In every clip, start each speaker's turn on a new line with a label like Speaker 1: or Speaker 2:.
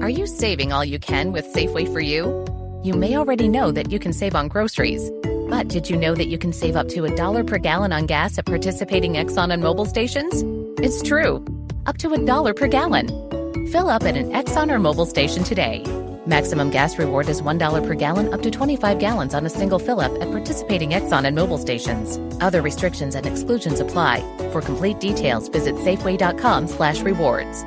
Speaker 1: Are you saving all you can with Safeway for You? You may already know that you can save on groceries. But did you know that you can save up to $1 per gallon on gas at participating Exxon and Mobil stations? It's true. Up to $1 per gallon. Fill up at an Exxon or Mobil station today. Maximum gas reward is $1 per gallon up to 25 gallons on a single fill-up at participating Exxon and Mobil stations. Other restrictions and exclusions apply. For complete details, visit Safeway.com/rewards.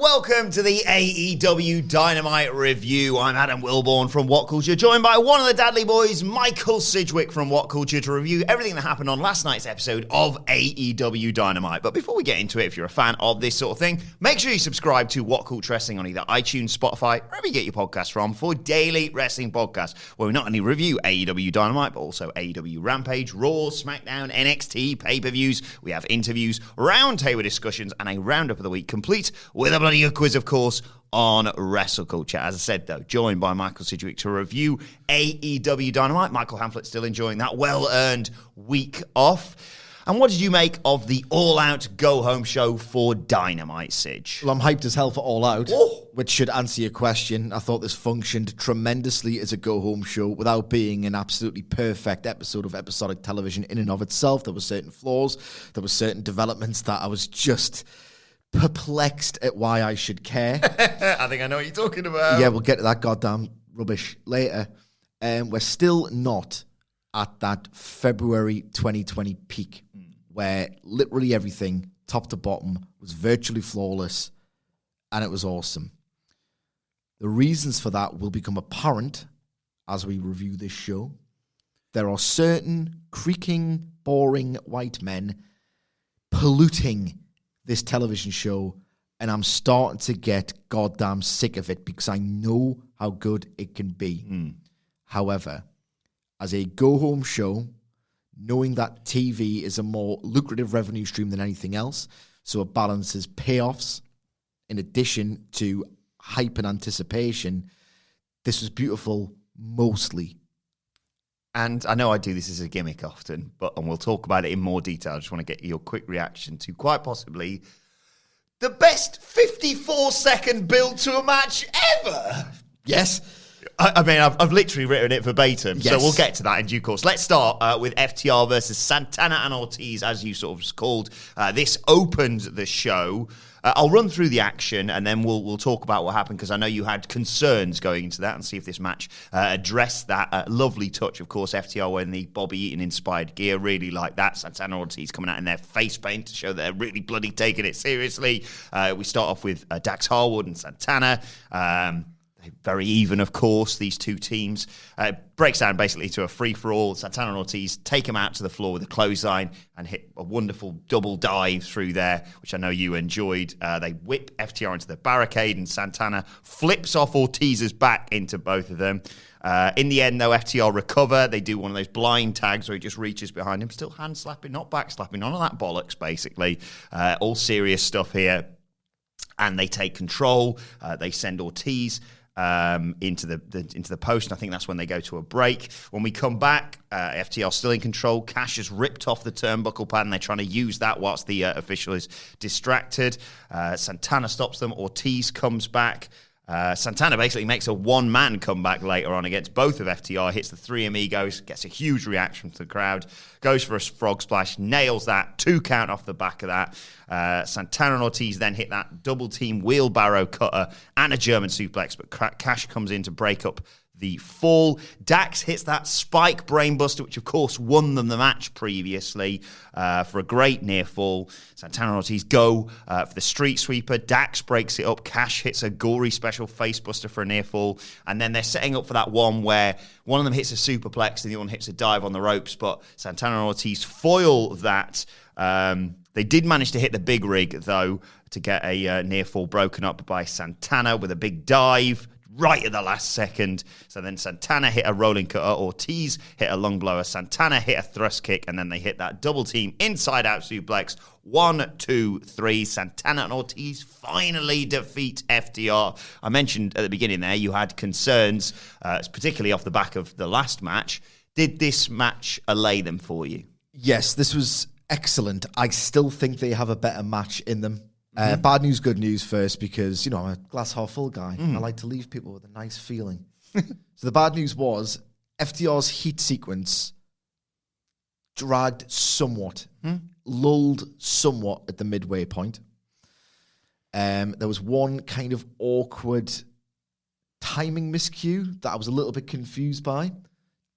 Speaker 2: Welcome to the AEW Dynamite Review. I'm Adam Wilborn from What Culture, joined by one of the Dadley boys, Michael Sidgwick from What Culture, to review everything that happened on last night's episode of AEW Dynamite. But before we get into it, if you're a fan of this sort of thing, make sure you subscribe to What Culture Wrestling on either iTunes, Spotify, wherever you get your podcasts from, for daily wrestling podcasts, where we not only review AEW Dynamite, but also AEW Rampage, Raw, SmackDown, NXT, pay-per-views. We have interviews, roundtable discussions, and a roundup of the week, complete with a bloody quiz, of course, on Wrestle Culture. As I said, though, joined by Michael Sidgwick to review AEW Dynamite. Michael Hamflett still enjoying that well-earned week off. And what did you make of the all-out go-home show for Dynamite, Sidge?
Speaker 3: Well, I'm hyped as hell for All Out, which should answer your question. I thought this functioned tremendously as a go-home show without being an absolutely perfect episode of episodic television in and of itself. There were certain flaws. There were certain developments that I was just perplexed at why I should care.
Speaker 2: I think I know what you're talking about.
Speaker 3: Yeah, we'll get to that goddamn rubbish later. We're still not at that February 2020 peak where literally everything, top to bottom, was virtually flawless, and it was awesome. The reasons for that will become apparent as we review this show. There are certain creaking, boring white men polluting this television show, and I'm starting to get goddamn sick of it because I know how good it can be. However, as a go-home show, knowing that TV is a more lucrative revenue stream than anything else, so it balances payoffs in addition to hype and anticipation, this was beautiful mostly.
Speaker 2: And I know I do this as a gimmick often, and we'll talk about it in more detail. I just want to get your quick reaction to quite possibly the best 54-second build to a match ever.
Speaker 3: Yes.
Speaker 2: I mean, I've literally written it verbatim,
Speaker 3: yes.
Speaker 2: So we'll get to that in due course. Let's start with FTR versus Santana and Ortiz, as you sort of called. This opened the show. I'll run through the action, and then we'll talk about what happened, because I know you had concerns going into that, and see if this match addressed that. Lovely touch, of course, FTR wearing the Bobby Eaton-inspired gear. Really like that. Santana and Ortiz coming out in their face paint to show they're really bloody taking it seriously. We start off with Dax Harwood and Santana. Very even, of course, these two teams. Breaks down basically to a free-for-all. Santana and Ortiz take him out to the floor with a clothesline and hit a wonderful double dive through there, which I know you enjoyed. They whip FTR into the barricade, and Santana flips off Ortiz's back into both of them. In the end, though, FTR recover. They do one of those blind tags where he just reaches behind him, still hand-slapping, not back-slapping, none of that bollocks, basically. All serious stuff here. And they take control. They send Ortiz into the post, and I think that's when they go to a break. When we come back, FTR still in control. Cash has ripped off the turnbuckle pad, and they're trying to use that whilst the official is distracted. Santana stops them. Ortiz comes back. Santana basically makes a one-man comeback later on against both of FTR, hits the Three Amigos, gets a huge reaction from the crowd, goes for a frog splash, nails that, 2 count off the back of that. Santana and Ortiz then hit that double-team wheelbarrow cutter and a German suplex, but Cash comes in to break up the fall. Dax hits that spike brainbuster, which of course won them the match previously, for a great near fall. Santana and Ortiz go for the street sweeper. Dax breaks it up. Cash hits a gory special facebuster for a near fall. And then they're setting up for that one where one of them hits a superplex and the other one hits a dive on the ropes, but Santana and Ortiz foil that. They did manage to hit the big rig, though, to get a near fall broken up by Santana with a big dive. right at the last second. So then Santana hit a rolling cutter, Ortiz hit a lung blower, Santana hit a thrust kick, and then they hit that double team inside-out suplex. 1, 2, 3. Santana and Ortiz finally defeat FTR. I mentioned at the beginning there you had concerns, particularly off the back of the last match. Did this match allay them for you?
Speaker 3: Yes, this was excellent. I still think they have a better match in them. Bad news, good news first, because, I'm a glass half full guy. I like to leave people with a nice feeling. So the bad news was FTR's heat sequence dragged somewhat, lulled somewhat at the midway point. There was one kind of awkward timing miscue that I was a little bit confused by.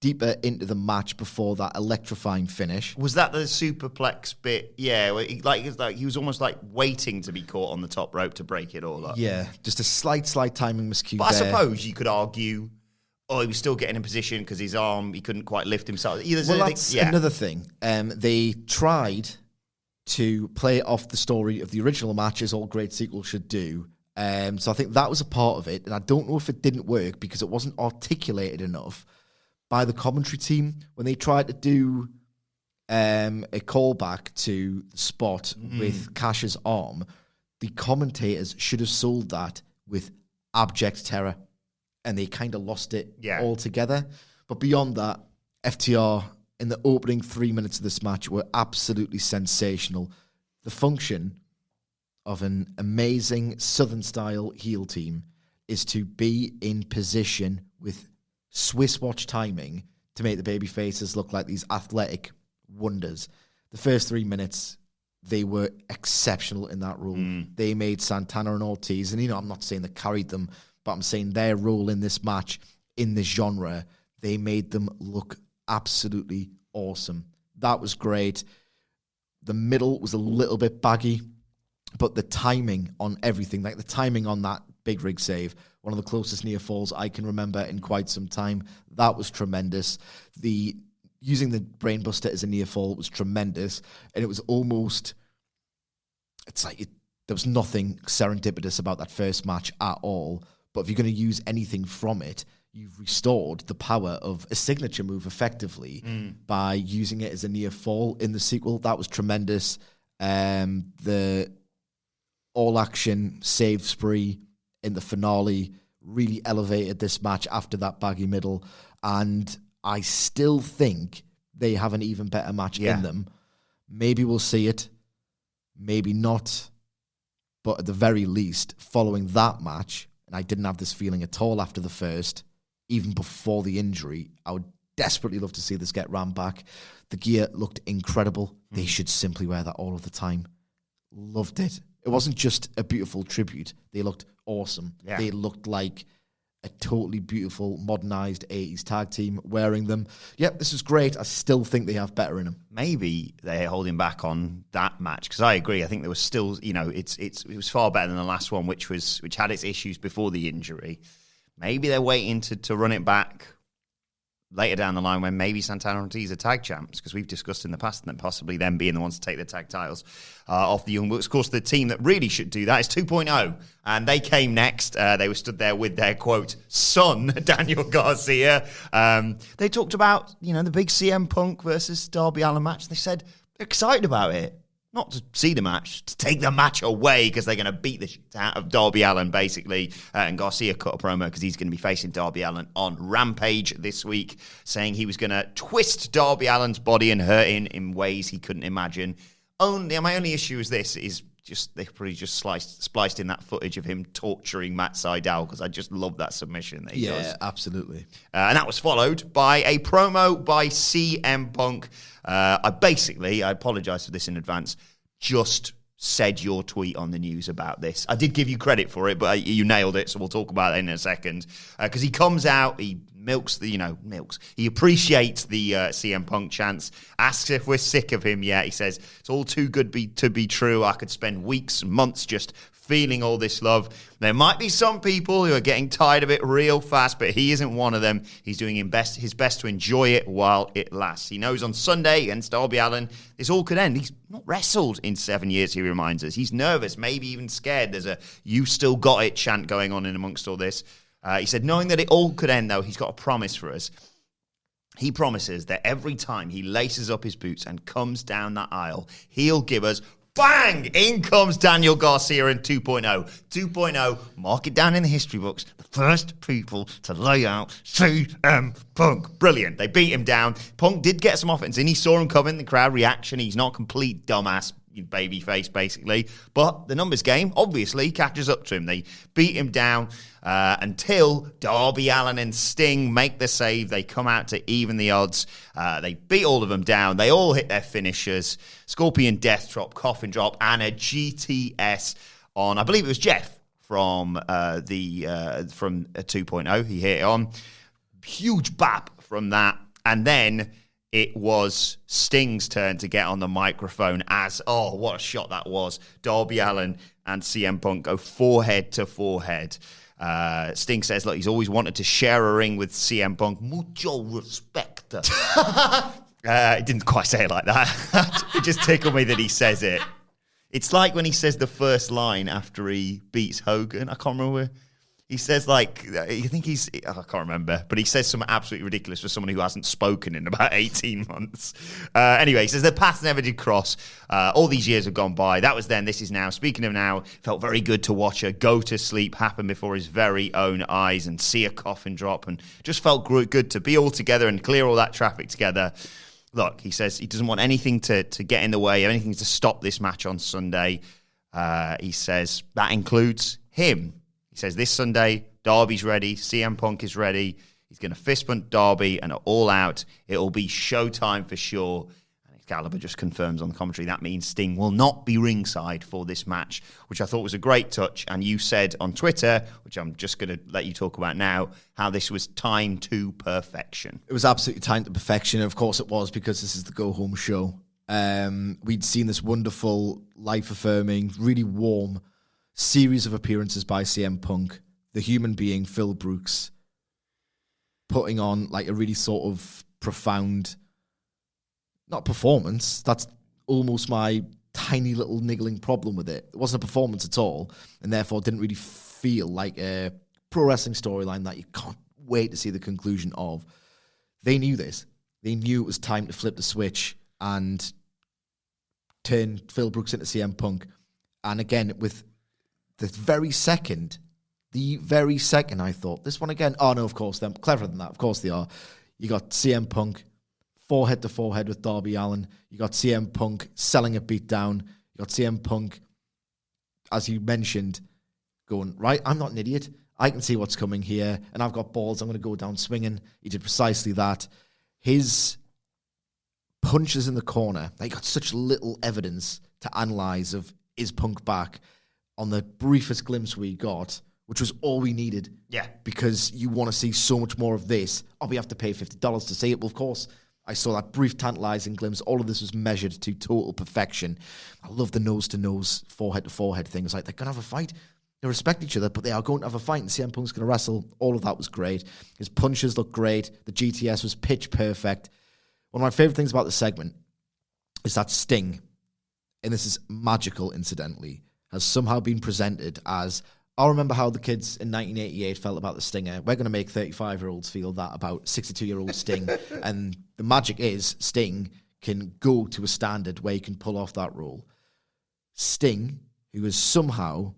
Speaker 3: Deeper into the match before that electrifying finish.
Speaker 2: Was that the superplex bit? Yeah, he was almost like waiting to be caught on the top rope to break it all up.
Speaker 3: Yeah, just a slight timing miscue
Speaker 2: But
Speaker 3: there.
Speaker 2: I suppose you could argue, he was still getting in position because his arm, he couldn't quite lift himself.
Speaker 3: That's another thing. They tried to play off the story of the original match, as all great sequels should do. So I think that was a part of it, and I don't know if it didn't work because it wasn't articulated enough by the commentary team when they tried to do a callback to the spot with Cash's arm. The commentators should have sold that with abject terror, and they kind of lost it altogether. But beyond that, FTR in the opening 3 minutes of this match were absolutely sensational. The function of an amazing Southern-style heel team is to be in position with Swiss watch timing to make the baby faces look like these athletic wonders. The first 3 minutes, they were exceptional in that role. They made Santana and Ortiz, and I'm not saying they carried them, but I'm saying their role in this match, in this genre, they made them look absolutely awesome. That was great. The middle was a little bit baggy, but the timing on everything, like the timing on that big rig save, one of the closest near falls I can remember in quite some time. That was tremendous. Using the brainbuster as a near fall was tremendous, and it was almost, there was nothing serendipitous about that first match at all. But if you're going to use anything from it, you've restored the power of a signature move effectively by using it as a near fall in the sequel. That was tremendous. The all action save spree in the finale really elevated this match after that baggy middle, and I still think they have an even better match in them. Maybe we'll see it, maybe not, but at the very least, following that match, and I didn't have this feeling at all after the first, even before the injury, I would desperately love to see this get rammed back. The gear looked incredible. They should simply wear that all of the time. Loved it. It wasn't just a beautiful tribute. They looked awesome. Yeah. They looked like a totally beautiful, modernized 80s tag team wearing them. Yep, this is great. I still think they have better in them.
Speaker 2: Maybe they're holding back on that match, because I agree. I think there was still, it was far better than the last one, which had its issues before the injury. Maybe they're waiting to run it back later down the line when maybe Santana and Ortiz are tag champs, because we've discussed in the past that possibly them being the ones to take the tag titles off the Young Bucks. Of course, the team that really should do that is 2.0, and they came next. They were stood there with their, quote, son, Daniel Garcia. They talked about, the big CM Punk versus Darby Allin match. They said they're excited about it. Not to see the match, to take the match away, because they're going to beat the shit out of Darby Allin, basically. And Garcia cut a promo because he's going to be facing Darby Allin on Rampage this week, saying he was going to twist Darby Allin's body and hurt him in ways he couldn't imagine. My only issue is this, they probably just spliced in that footage of him torturing Matt Sydal, because I just love that submission that he does.
Speaker 3: Yeah, absolutely.
Speaker 2: And that was followed by a promo by CM Punk. I apologize for this in advance, just said your tweet on the news about this. I did give you credit for it, but you nailed it, so we'll talk about it in a second. Because he comes out, he milks. He appreciates the CM Punk chants, asks if we're sick of him yet. He says, it's all too good to be true. I could spend weeks and months just feeling all this love. There might be some people who are getting tired of it real fast, but he isn't one of them. He's doing his best to enjoy it while it lasts. He knows on Sunday against Darby Allin, this all could end. He's not wrestled in 7 years, he reminds us. He's nervous, maybe even scared. There's a "you still got it" chant going on in amongst all this. He said, knowing that it all could end, though, he's got a promise for us. He promises that every time he laces up his boots and comes down that aisle, he'll give us, bang, in comes Daniel Garcia in 2.0. 2.0, mark it down in the history books, the first people to lay out CM Punk. Brilliant. They beat him down. Punk did get some offense in. He saw him coming, the crowd reaction. He's not complete dumbass baby face, basically. But the numbers game, obviously, catches up to him. They beat him down until Darby Allin and Sting make the save. They come out to even the odds. They beat all of them down. They all hit their finishers. Scorpion Death Drop, Coffin Drop, and a GTS on, I believe it was Jeff from 2.0. He hit it on. Huge bap from that. And then it was Sting's turn to get on the microphone as, oh, what a shot that was. Darby Allin and CM Punk go forehead to forehead. Sting says, look, he's always wanted to share a ring with CM Punk. Mucho respect. He didn't quite say it like that. It just tickled me that he says it. It's like when he says the first line after he beats Hogan. I can't remember. He says, like, I think I can't remember, but he says something absolutely ridiculous for someone who hasn't spoken in about 18 months. Anyway, he says the paths never did cross. All these years have gone by. That was then, this is now. Speaking of now, felt very good to watch her go to sleep happen before his very own eyes and see a coffin drop, and just felt good to be all together and clear all that traffic together. Look, he says he doesn't want anything to get in the way, anything to stop this match on Sunday. He says that includes him. He says this Sunday, Darby's ready, CM Punk is ready. He's going to fist bump Darby and all out. It'll be showtime for sure. And Excalibur just confirms on the commentary that means Sting will not be ringside for this match, which I thought was a great touch. And you said on Twitter, which I'm just going to let you talk about now, how this was timed to perfection.
Speaker 3: It was absolutely timed to perfection. Of course it was, because this is the go-home show. We'd seen this wonderful, life-affirming, really warm series of appearances by CM Punk, the human being Phil Brooks, putting on like a really sort of profound, not performance, that's almost my tiny little niggling problem with it. It wasn't a performance at all, and therefore didn't really feel like a pro wrestling storyline that you can't wait to see the conclusion of. They knew this. They knew it was time to flip the switch and turn Phil Brooks into CM Punk. And again, with the very second I thought, this one again, oh no, of course, they're cleverer than that. Of course they are. You got CM Punk forehead to forehead with Darby Allin. You got CM Punk selling a beat down. You got CM Punk, as you mentioned, going, right, I'm not an idiot. I can see what's coming here, and I've got balls. I'm going to go down swinging. He did precisely that. His punches in the corner, they got such little evidence to analyze of, is Punk back? On the briefest glimpse we got, which was all we needed.
Speaker 2: Yeah.
Speaker 3: Because you want to see so much more of this. Oh, we have to pay $50 to see it. Well, of course, I saw that brief tantalizing glimpse. All of this was measured to total perfection. I love the nose-to-nose, forehead-to-forehead thing. It's like, they're going to have a fight. They respect each other, but they are going to have a fight, and CM Punk's going to wrestle. All of that was great. His punches looked great. The GTS was pitch perfect. One of my favorite things about the segment is that Sting, and this is magical, incidentally, has somehow been presented as, I remember how the kids in 1988 felt about the Stinger. We're going to make 35-year-olds feel that about 62-year-old Sting. And the magic is Sting can go to a standard where he can pull off that role. Sting, who has somehow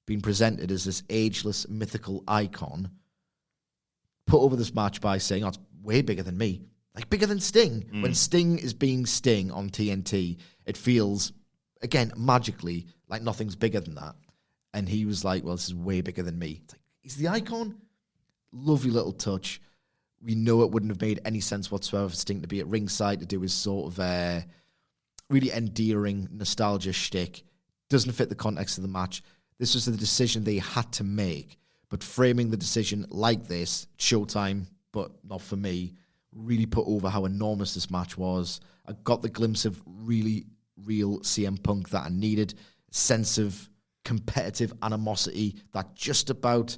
Speaker 3: been presented as this ageless, mythical icon, put over this match by saying, oh, it's way bigger than me. Like, bigger than Sting. When Sting is being Sting on TNT, it feels, again, magically, like nothing's bigger than that. And he was like, well, this is way bigger than me. It's like, he's the icon. Lovely little touch. We know it wouldn't have made any sense whatsoever for Sting to be at ringside to do his sort of really endearing nostalgia shtick. Doesn't fit the context of the match. This was the decision they had to make. But framing the decision like this, Showtime, but not for me, really put over how enormous this match was. I got the glimpse of really real CM Punk that I needed. A sense of competitive animosity that just about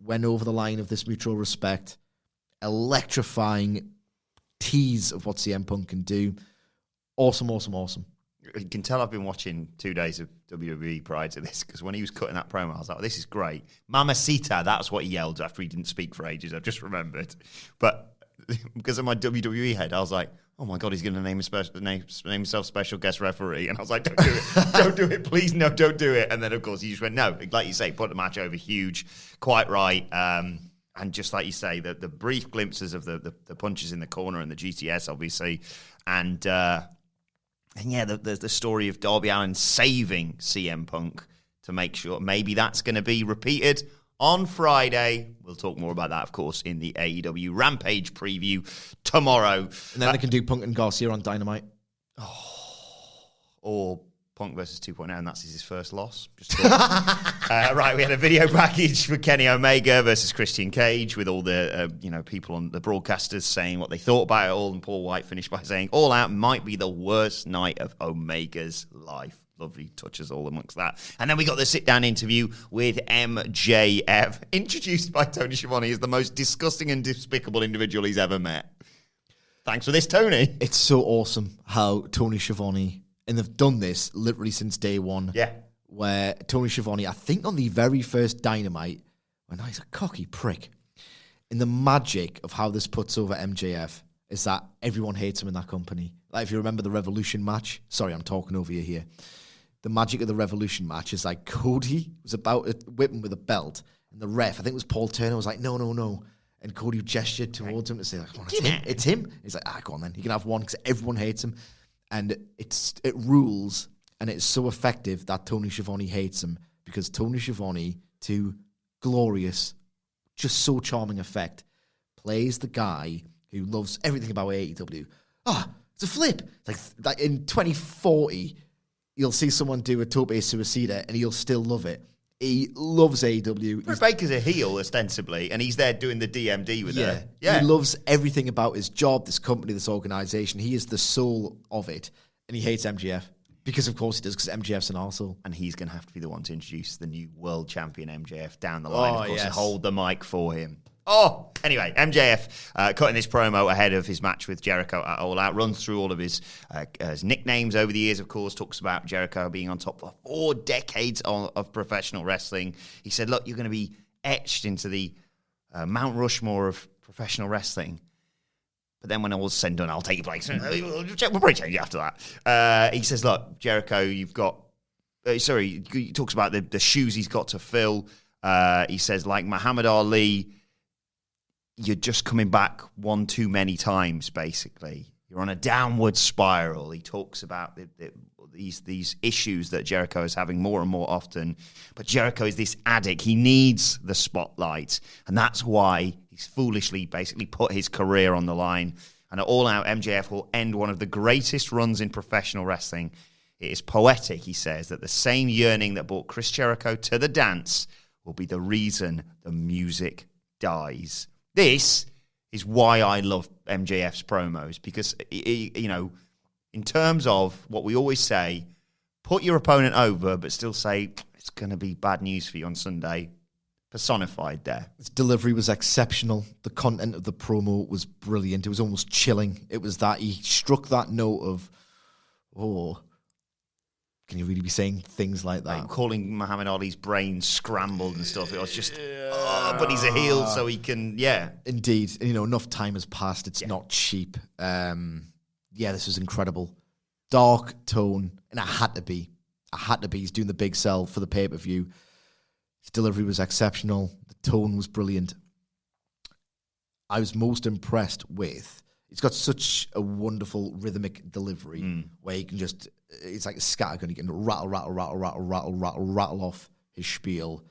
Speaker 3: went over the line of this mutual respect. Electrifying tease of what CM Punk can do. Awesome.
Speaker 2: You can tell I've been watching 2 days of WWE prior to this, because when he was cutting that promo, I was like, oh, this is great. Mamacita, that's what he yelled after he didn't speak for ages. I've just remembered. But because of my WWE head, I was like, oh my God, he's going to name himself special guest referee. And I was like, don't do it. Don't do it. Please, no, don't do it. And then, of course, he just went, no. Like you say, put the match over huge. Quite right. And just like you say, the brief glimpses of the punches in the corner and the GTS, obviously. And yeah, the story of Darby Allin saving CM Punk to make sure maybe that's going to be repeated on Friday. We'll talk more about that, of course, in the AEW Rampage preview tomorrow.
Speaker 3: And then they can do Punk and Garcia on Dynamite.
Speaker 2: Or Punk versus 2.0, and that's his first loss. Right, we had a video package for Kenny Omega versus Christian Cage with all the people on the broadcasters saying what they thought about it all, and Paul White finished by saying, All Out might be the worst night of Omega's life. Lovely touches all amongst that. And then we got the sit-down interview with MJF, introduced by Tony Schiavone as the most disgusting and despicable individual he's ever met. Thanks for this, Tony.
Speaker 3: It's so awesome how Tony Schiavone, and they've done this literally since day one.
Speaker 2: Yeah.
Speaker 3: Where Tony Schiavone, I think on the very first Dynamite, well, no, he's a cocky prick. And the magic of how this puts over MJF is that everyone hates him in that company. Like, if you remember the Revolution match, sorry, I'm talking over you here. The magic of the Revolution match is like Cody was about to whip him with a belt, and the ref, I think it was Paul Turner, was like, no. And Cody gestured towards him to say, like, come on, it's him. It's him. He's like, go on then. You can have one because everyone hates him. And it rules, and it's so effective that Tony Schiavone hates him, because Tony Schiavone, to glorious, just so charming effect, plays the guy who loves everything about AEW. It's a flip. It's like in 2040, you'll see someone do a Tope Suicida, and he'll still love it. He loves AEW.
Speaker 2: Britt Baker's a heel, ostensibly, and he's there doing the DMD with her. Yeah.
Speaker 3: He loves everything about his job, this company, this organization. He is the soul of it, and he hates MJF. Because, of course, he does, because MJF's an arsehole.
Speaker 2: And he's going to have to be the one to introduce the new world champion MJF down the line, of course, and hold the mic for him. Anyway, MJF cutting this promo ahead of his match with Jericho at All Out, runs through all of his nicknames over the years, of course, talks about Jericho being on top for 4 decades of professional wrestling. He said, look, you're going to be etched into the Mount Rushmore of professional wrestling. But then when all's said and done, I'll take your place. We'll probably change you after that. He says, look, Jericho, you've got... he talks about the shoes he's got to fill. He says, like Muhammad Ali... You're just coming back one too many times, basically. You're on a downward spiral. He talks about these issues that Jericho is having more and more often. But Jericho is this addict. He needs the spotlight. And that's why he's foolishly basically put his career on the line. And at All Out, MJF will end one of the greatest runs in professional wrestling. It is poetic, he says, that the same yearning that brought Chris Jericho to the dance will be the reason the music dies. This is why I love MJF's promos, because, in terms of what we always say, put your opponent over, but still say, it's going to be bad news for you on Sunday, personified there. His
Speaker 3: delivery was exceptional. The content of the promo was brilliant. It was almost chilling. It was that he struck that note of, can you really be saying things like that?
Speaker 2: Like calling Muhammad Ali's brain scrambled and stuff. It was just, but he's a heel, so he can,
Speaker 3: Indeed. Enough time has passed. It's not cheap. This was incredible. Dark tone, and it had to be. He's doing the big sell for the pay-per-view. His delivery was exceptional. The tone was brilliant. I was most impressed with... He's got such a wonderful rhythmic delivery where he can just... It's like a scattergun. He can rattle off his spiel.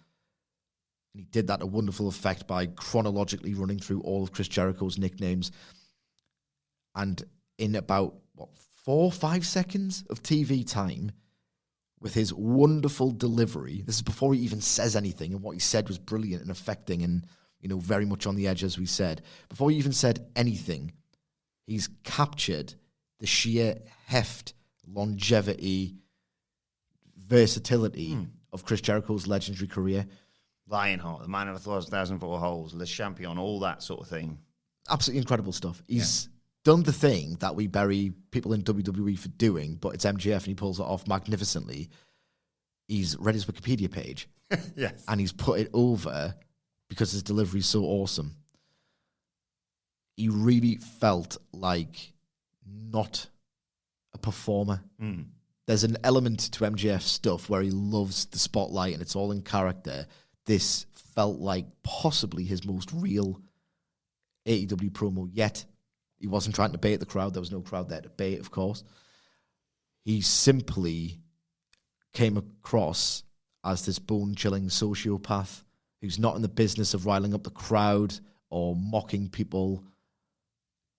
Speaker 3: And he did that to wonderful effect by chronologically running through all of Chris Jericho's nicknames. And in about, 4 or 5 seconds of TV time, with his wonderful delivery, this is before he even says anything, and what he said was brilliant and affecting and, very much on the edge, as we said. Before he even said anything, he's captured the sheer heft, longevity, versatility of Chris Jericho's legendary career.
Speaker 2: Lionheart, the man of 1,004 holes, Le Champion, all that sort of thing.
Speaker 3: Absolutely incredible stuff. He's done the thing that we bury people in WWE for doing, but it's MJF and he pulls it off magnificently. He's read his Wikipedia page.
Speaker 2: Yes.
Speaker 3: And he's put it over because his delivery is so awesome. He really felt like not a performer. There's an element to MJF stuff where he loves the spotlight and it's all in character. This felt like possibly his most real AEW promo yet. He wasn't trying to bait the crowd. There was no crowd there to bait, of course. He simply came across as this bone-chilling sociopath who's not in the business of riling up the crowd or mocking people.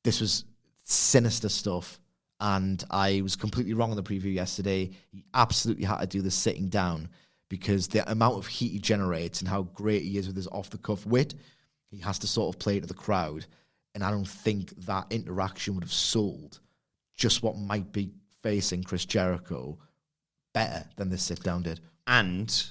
Speaker 3: This was sinister stuff, and I was completely wrong on the preview yesterday. He absolutely had to do this sitting down because the amount of heat he generates and how great he is with his off-the-cuff wit, he has to sort of play to the crowd, and I don't think that interaction would have sold just what might be facing Chris Jericho better than this sit-down did.
Speaker 2: And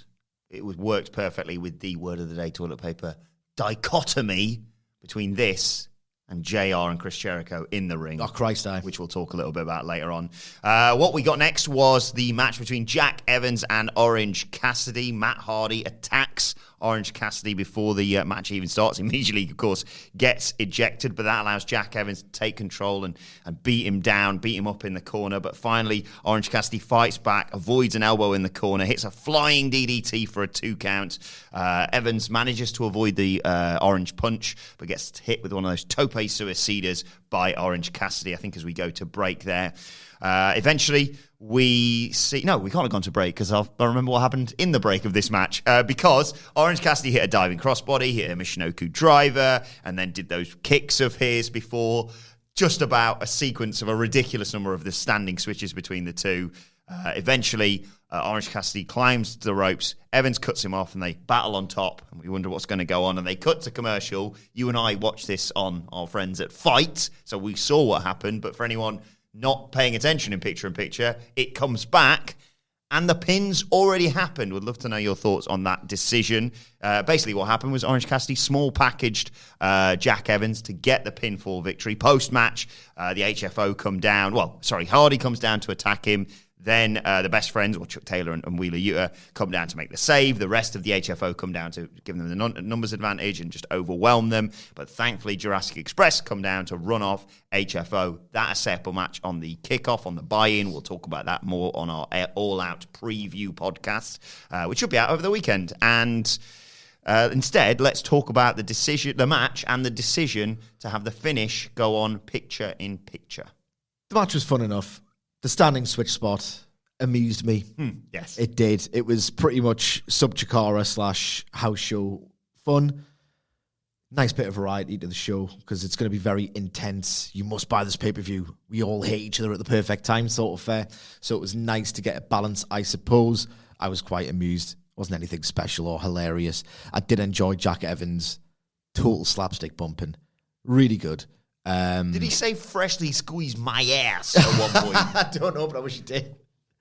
Speaker 2: it worked perfectly with the word of the day toilet paper dichotomy between this and JR and Chris Jericho in the ring.
Speaker 3: Oh, Christ,
Speaker 2: which we'll talk a little bit about later on. What we got next was the match between Jack Evans and Orange Cassidy. Matt Hardy attacks Orange Cassidy before the match even starts. Immediately, of course, gets ejected, but that allows Jack Evans to take control and beat him down, beat him up in the corner. But finally, Orange Cassidy fights back, avoids an elbow in the corner, hits a flying DDT for a 2 count. Evans manages to avoid the orange punch, but gets hit with one of those tope suicidas by Orange Cassidy, I think, as we go to break there. Eventually, we see... No, we can't have gone to break because I remember what happened in the break of this match because Orange Cassidy hit a diving crossbody, hit a Michinoku driver, and then did those kicks of his before just about a sequence of a ridiculous number of the standing switches between the two. Eventually, Orange Cassidy climbs the ropes. Evans cuts him off and they battle on top. And we wonder what's going to go on. And they cut to commercial. You and I watched this on our friends at Fight, so we saw what happened. But for anyone not paying attention in picture, it comes back and the pin's already happened. Would love to know your thoughts on that decision. Basically what happened was Orange Cassidy small packaged Jack Evans to get the pinfall victory. Post-match, the HFO come down. Hardy comes down to attack him. Then the best friends, or Chuck Taylor and Wheeler Yuta, come down to make the save. The rest of the HFO come down to give them the numbers advantage and just overwhelm them. But thankfully, Jurassic Express come down to run off HFO. That a separate match on the kickoff, on the buy-in. We'll talk about that more on our all-out preview podcast, which should be out over the weekend. And instead, let's talk about the match and the decision to have the finish go on picture-in-picture.
Speaker 3: The match was fun enough. The standing switch spot amused me.
Speaker 2: Yes.
Speaker 3: It did. It was pretty much sub-Chikara / house show fun. Nice bit of variety to the show because it's going to be very intense. You must buy this pay-per-view. We all hate each other at the perfect time sort of fair. So it was nice to get a balance, I suppose. I was quite amused. Wasn't anything special or hilarious. I did enjoy Jack Evans' total slapstick bumping. Really good.
Speaker 2: Did he say freshly squeezed my ass at one point?
Speaker 3: I don't know, but I wish he did.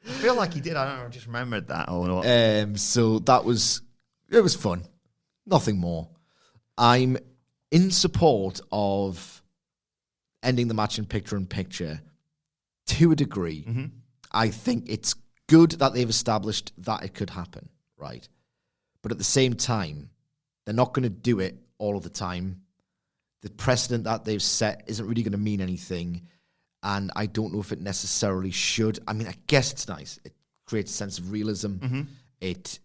Speaker 2: I feel like he did. I don't know. I just remembered that. Or not.
Speaker 3: So it was fun. Nothing more. I'm in support of ending the match in picture-in-picture to a degree. Mm-hmm. I think it's good that they've established that it could happen, right? But at the same time, they're not going to do it all of the time. The precedent that they've set isn't really going to mean anything, and I don't know if it necessarily should. I mean, I guess it's nice. It creates a sense of realism. Mm-hmm. It,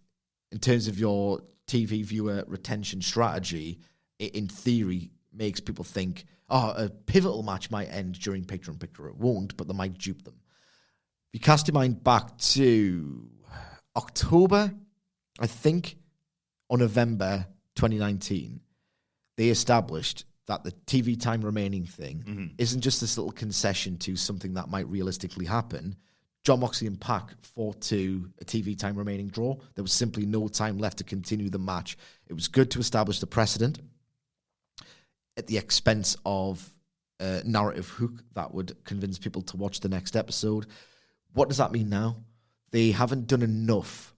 Speaker 3: in terms of your TV viewer retention strategy, it in theory makes people think, a pivotal match might end during picture-in-picture. It won't, but they might dupe them. If you cast your mind back to October, I think, or November 2019, they established that the TV time remaining thing isn't just this little concession to something that might realistically happen. Jon Moxley and Pac fought to a TV time remaining draw. There was simply no time left to continue the match. It was good to establish the precedent at the expense of a narrative hook that would convince people to watch the next episode. What does that mean now? They haven't done enough,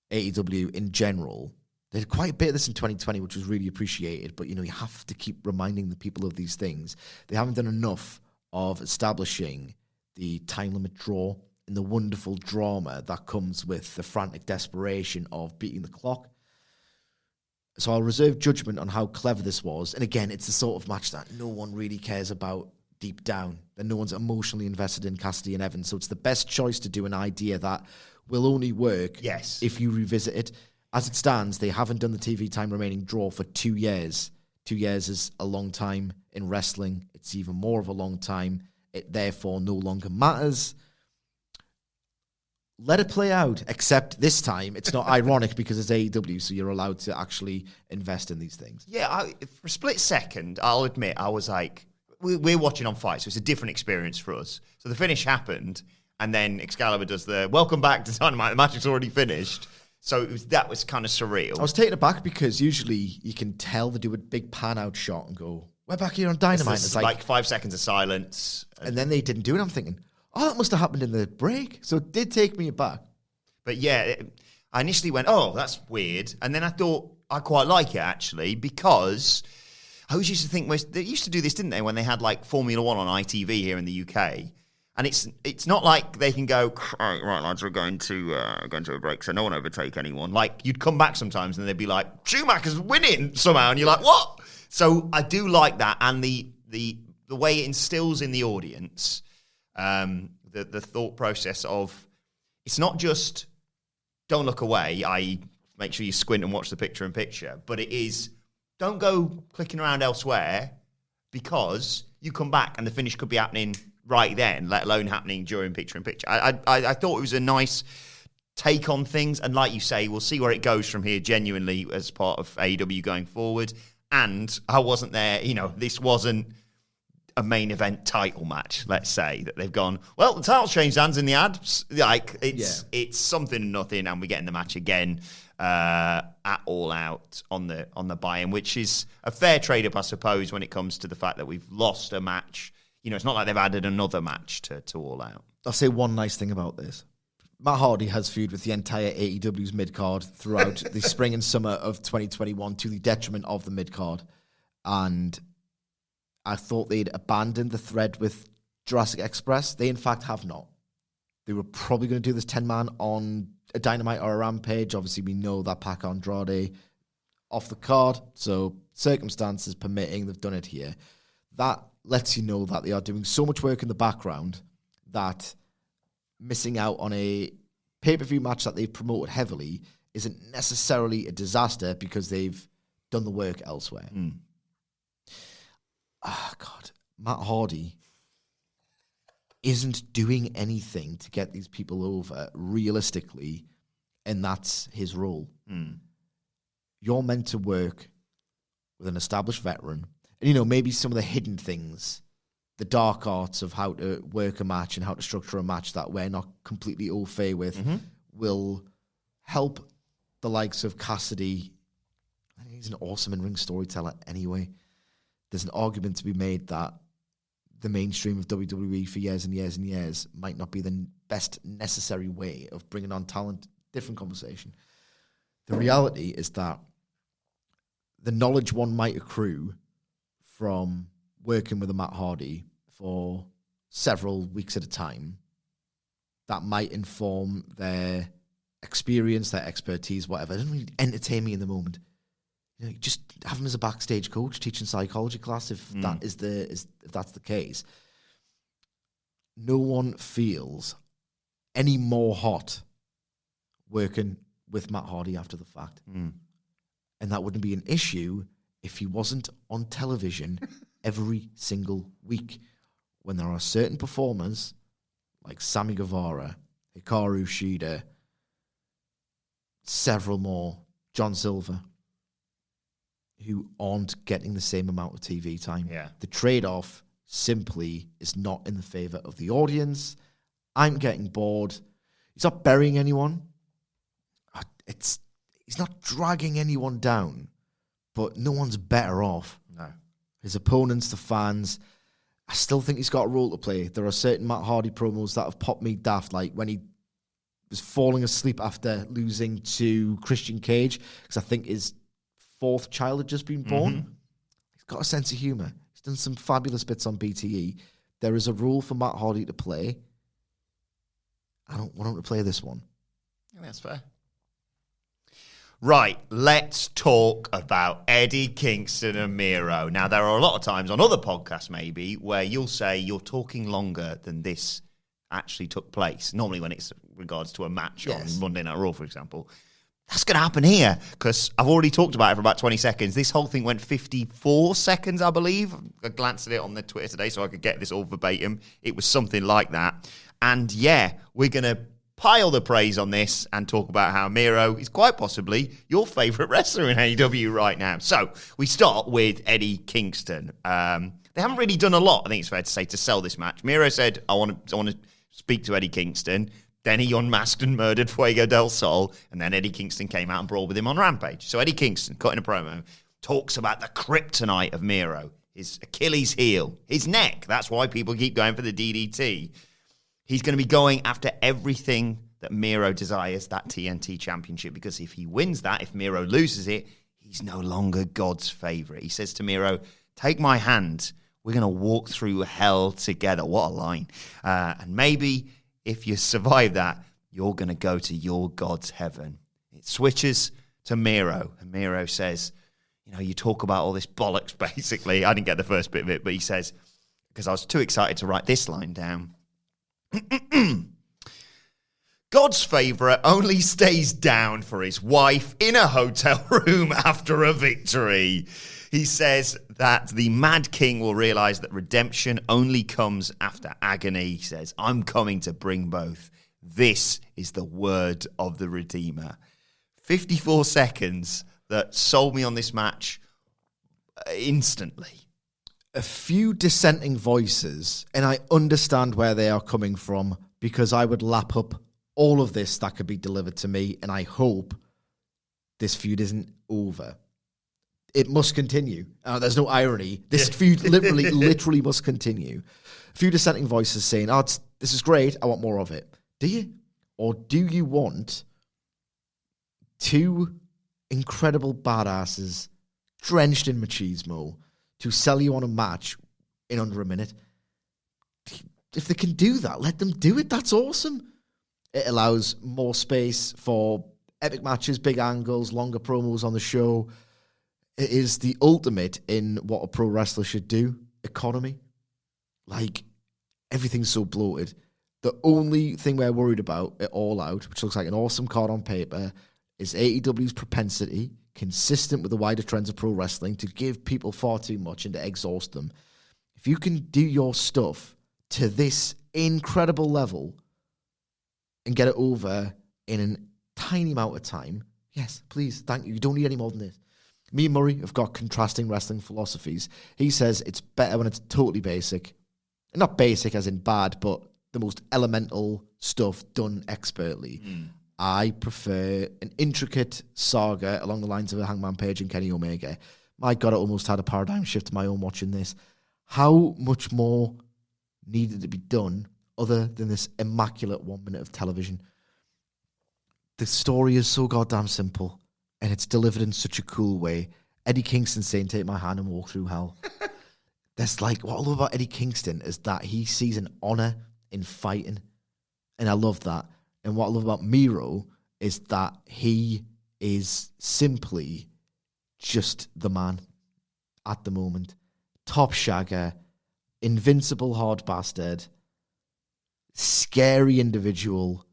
Speaker 3: AEW in general. They did quite a bit of this in 2020, which was really appreciated, but you have to keep reminding the people of these things. They haven't done enough of establishing the time limit draw and the wonderful drama that comes with the frantic desperation of beating the clock. So I'll reserve judgment on how clever this was. And again, it's the sort of match that no one really cares about deep down, that no one's emotionally invested in Cassidy and Evans. So it's the best choice to do an idea that will only work if you revisit it. As it stands, they haven't done the TV time remaining draw for 2 years. 2 years is a long time in wrestling. It's even more of a long time. It therefore no longer matters. Let it play out, except this time it's not ironic because it's AEW, so you're allowed to actually invest in these things.
Speaker 2: Yeah, for a split second, I'll admit, I was like, we're watching on Fight, so it's a different experience for us. So the finish happened, and then Excalibur does the welcome back to Dynamite. The match is already finished. So that was kind of surreal. I
Speaker 3: was taken aback because usually you can tell they do a big pan out shot and go, we're back here on Dynamite.
Speaker 2: It's like 5 seconds of silence.
Speaker 3: And then they didn't do it. I'm thinking, oh, that must have happened in the break. So it did take me aback.
Speaker 2: But yeah, I initially went, oh, that's weird. And then I thought, I quite like it, actually, because I always used to think, they used to do this, didn't they, when they had like Formula One on ITV here in the UK. And it's not like they can go, right, lads, we're going to a break, so no one overtake anyone. Like, you'd come back sometimes and they'd be like, Schumacher's winning somehow. And you're like, what? So I do like that. And the way it instills in the audience, the thought process of, it's not just don't look away, i.e. make sure you squint and watch the picture-in-picture, but it is don't go clicking around elsewhere because you come back and the finish could be happening right then, let alone happening during picture-in-picture. I thought it was a nice take on things, and like you say, we'll see where it goes from here genuinely as part of AEW going forward. And I wasn't there, this wasn't a main event title match, let's say, that they've gone, well, the title's changed hands in the ad. Like, it's something and nothing, and we get in the match again at All Out on the buy-in, which is a fair trade-up, I suppose, when it comes to the fact that we've lost a match. It's not like they've added another match to All Out.
Speaker 3: I'll say one nice thing about this. Matt Hardy has feud with the entire AEW's mid-card throughout the spring and summer of 2021 to the detriment of the mid-card. And I thought they'd abandoned the thread with Jurassic Express. They, in fact, have not. They were probably going to do this 10-man on a Dynamite or a Rampage. Obviously, we know that Pac Andrade off the card. So, circumstances permitting, they've done it here. That lets you know that they are doing so much work in the background that missing out on a pay-per-view match that they've promoted heavily isn't necessarily a disaster because they've done the work elsewhere. God, Matt Hardy isn't doing anything to get these people over realistically, and that's his role. You're meant to work with an established veteran, and maybe some of the hidden things, the dark arts of how to work a match and how to structure a match that we're not completely au fait with will help the likes of Cassidy. I think he's an awesome in-ring storyteller anyway. There's an argument to be made that the mainstream of WWE for years and years and years might not be the best necessary way of bringing on talent. Different conversation. The reality is that the knowledge one might accrue from working with a Matt Hardy for several weeks at a time, that might inform their experience, their expertise, whatever. It doesn't really entertain me in the moment. Just have him as a backstage coach teaching psychology class if that's the case. No one feels any more hot working with Matt Hardy after the fact. And that wouldn't be an issue if he wasn't on television every single week, when there are certain performers like Sammy Guevara, Hikaru Shida, several more, John Silver, who aren't getting the same amount of TV time. The trade-off simply is not in the favor of the audience. I'm getting bored. He's not burying anyone. He's not dragging anyone down, but no one's better off.
Speaker 2: No.
Speaker 3: His opponents, the fans, I still think he's got a role to play. There are certain Matt Hardy promos that have popped me daft, like when he was falling asleep after losing to Christian Cage, because I think his 4th child had just been born. He's got a sense of humour. He's done some fabulous bits on BTE. there is a rule for Matt Hardy to play. I don't want him to play this one.
Speaker 2: Yeah, that's fair. Right, let's talk about Eddie Kingston and Miro. Now, there are a lot of times on other podcasts, maybe, where you'll say you're talking longer than this actually took place. Normally when it's regards to a match on Monday Night Raw, for example. That's going to happen here, because I've already talked about it for about 20 seconds. This whole thing went 54 seconds, I believe. I glanced at it on the Twitter today so I could get this all verbatim. It was something like that. And yeah, we're going to pile the praise on this and talk about how Miro is quite possibly your favourite wrestler in AEW right now. So we start with Eddie Kingston. They haven't really done a lot, I think it's fair to say, to sell this match. Miro said, I want to speak to Eddie Kingston. Then he unmasked and murdered Fuego del Sol, and then Eddie Kingston came out and brawled with him on Rampage. So Eddie Kingston, cutting a promo, talks about the kryptonite of Miro, his Achilles heel, his neck. That's why people keep going for the DDT. He's going to be going after everything that Miro desires, that TNT championship, because if he wins that, if Miro loses it, he's no longer God's favorite. He says to Miro, take my hand. We're going to walk through hell together. What a line. And maybe if you survive that, you're going to go to your God's heaven. It switches to Miro, and Miro says, you talk about all this bollocks, basically. I didn't get the first bit of it, but he says, because I was too excited to write this line down. God's favourite only stays down for his wife in a hotel room after a victory. He says that the Mad King will realise that redemption only comes after agony. He says, I'm coming to bring both. This is the word of the Redeemer. 54 seconds that sold me on this match instantly.
Speaker 3: A few dissenting voices, and I understand where they are coming from, because I would lap up all of this that could be delivered to me, and I hope this feud isn't over. It must continue. There's no irony. This feud literally must continue. A few dissenting voices saying, this is great, I want more of it. Do you? Or do you want two incredible badasses drenched in machismo to sell you on a match in under a minute? If they can do that, let them do it. That's awesome. It allows more space for epic matches, big angles, longer promos on the show. It is the ultimate in what a pro wrestler should do. Economy. Like, everything's so bloated. The only thing we're worried about at All Out, which looks like an awesome card on paper, is AEW's propensity, consistent with the wider trends of pro wrestling, to give people far too much and to exhaust them. If you can do your stuff to this incredible level and get it over in a tiny amount of time, yes, please, thank you. You don't need any more than this. Me and Murray have got contrasting wrestling philosophies. He says it's better when it's totally basic. Not basic as in bad, but the most elemental stuff done expertly. I prefer an intricate saga along the lines of a Hangman Page and Kenny Omega. My God, I almost had a paradigm shift of my own watching this. How much more needed to be done other than this immaculate 1 minute of television? The story is so goddamn simple, and it's delivered in such a cool way. Eddie Kingston saying, take my hand and walk through hell. That's like, what I love about Eddie Kingston is that he sees an honor in fighting, and I love that. And what I love about Miro is that he is simply just the man at the moment. Top shagger, invincible hard bastard, scary individual.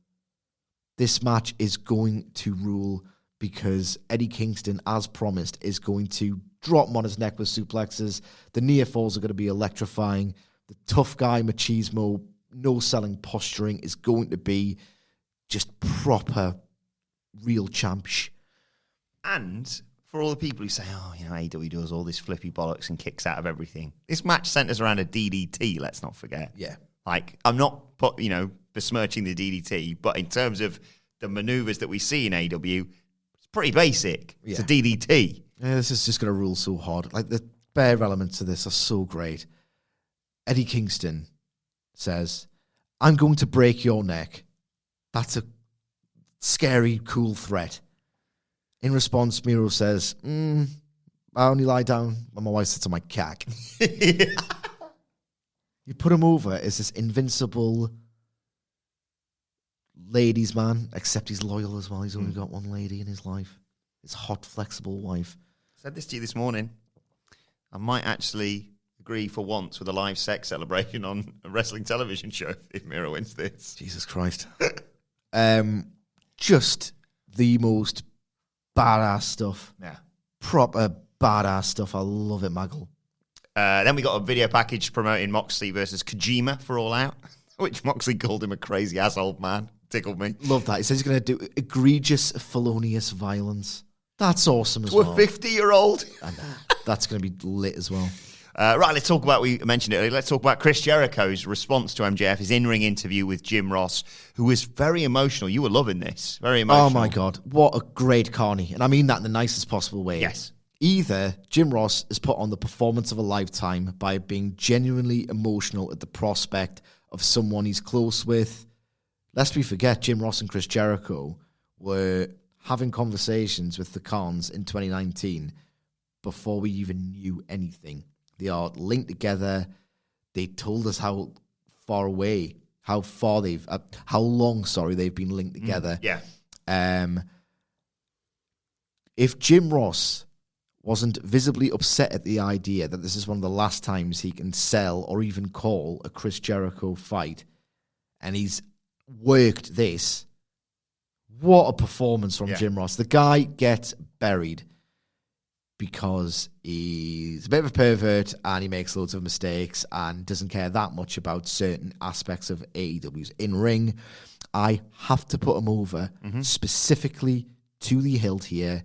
Speaker 3: This match is going to rule because Eddie Kingston, as promised, is going to drop him on his neck with suplexes. The near falls are going to be electrifying. The tough guy machismo, no selling posturing is going to be just proper real champish.
Speaker 2: And for all the people who say, AEW does all this flippy bollocks and kicks out of everything, this match centers around a DDT, let's not forget.
Speaker 3: Yeah.
Speaker 2: Like, I'm not, besmirching the DDT, but in terms of the maneuvers that we see in AEW, it's pretty basic. Yeah. It's a DDT.
Speaker 3: Yeah, this is just going to rule so hard. Like, the bare elements of this are so great. Eddie Kingston says, I'm going to break your neck. That's a scary, cool threat. In response, Miro says, I only lie down when my wife sits on my cack. You put him over as this invincible ladies' man, except he's loyal as well. He's only got one lady in his life. His hot, flexible wife.
Speaker 2: I said this to you this morning. I might actually agree for once with a live sex celebration on a wrestling television show if Miro wins this.
Speaker 3: Jesus Christ. Just the most badass stuff.
Speaker 2: Yeah.
Speaker 3: Proper badass stuff. I love it, Maggle.
Speaker 2: Then we got a video package promoting Moxley versus Kojima for All Out, which Moxley called him a crazy asshole man. Tickled me.
Speaker 3: Love that. He says he's going to do egregious, felonious violence. That's awesome as well.
Speaker 2: To a 50-year-old.
Speaker 3: And that's going to be lit as well.
Speaker 2: Right, let's talk about, we mentioned it earlier, let's talk about Chris Jericho's response to MJF, his in-ring interview with Jim Ross, who was very emotional. You were loving this. Very emotional.
Speaker 3: Oh, my God. What a great carny. And I mean that in the nicest possible way.
Speaker 2: Yes.
Speaker 3: Either Jim Ross has put on the performance of a lifetime by being genuinely emotional at the prospect of someone he's close with. Lest we forget, Jim Ross and Chris Jericho were having conversations with the Khans in 2019 before we even knew anything. They are linked together. They told us how long they've been linked together.
Speaker 2: Yeah.
Speaker 3: If Jim Ross wasn't visibly upset at the idea that this is one of the last times he can sell or even call a Chris Jericho fight, and he's worked this, what a performance from Jim Ross. The guy gets buried because he's a bit of a pervert and he makes loads of mistakes and doesn't care that much about certain aspects of AEW's in-ring. I have to put him over specifically to the hilt here.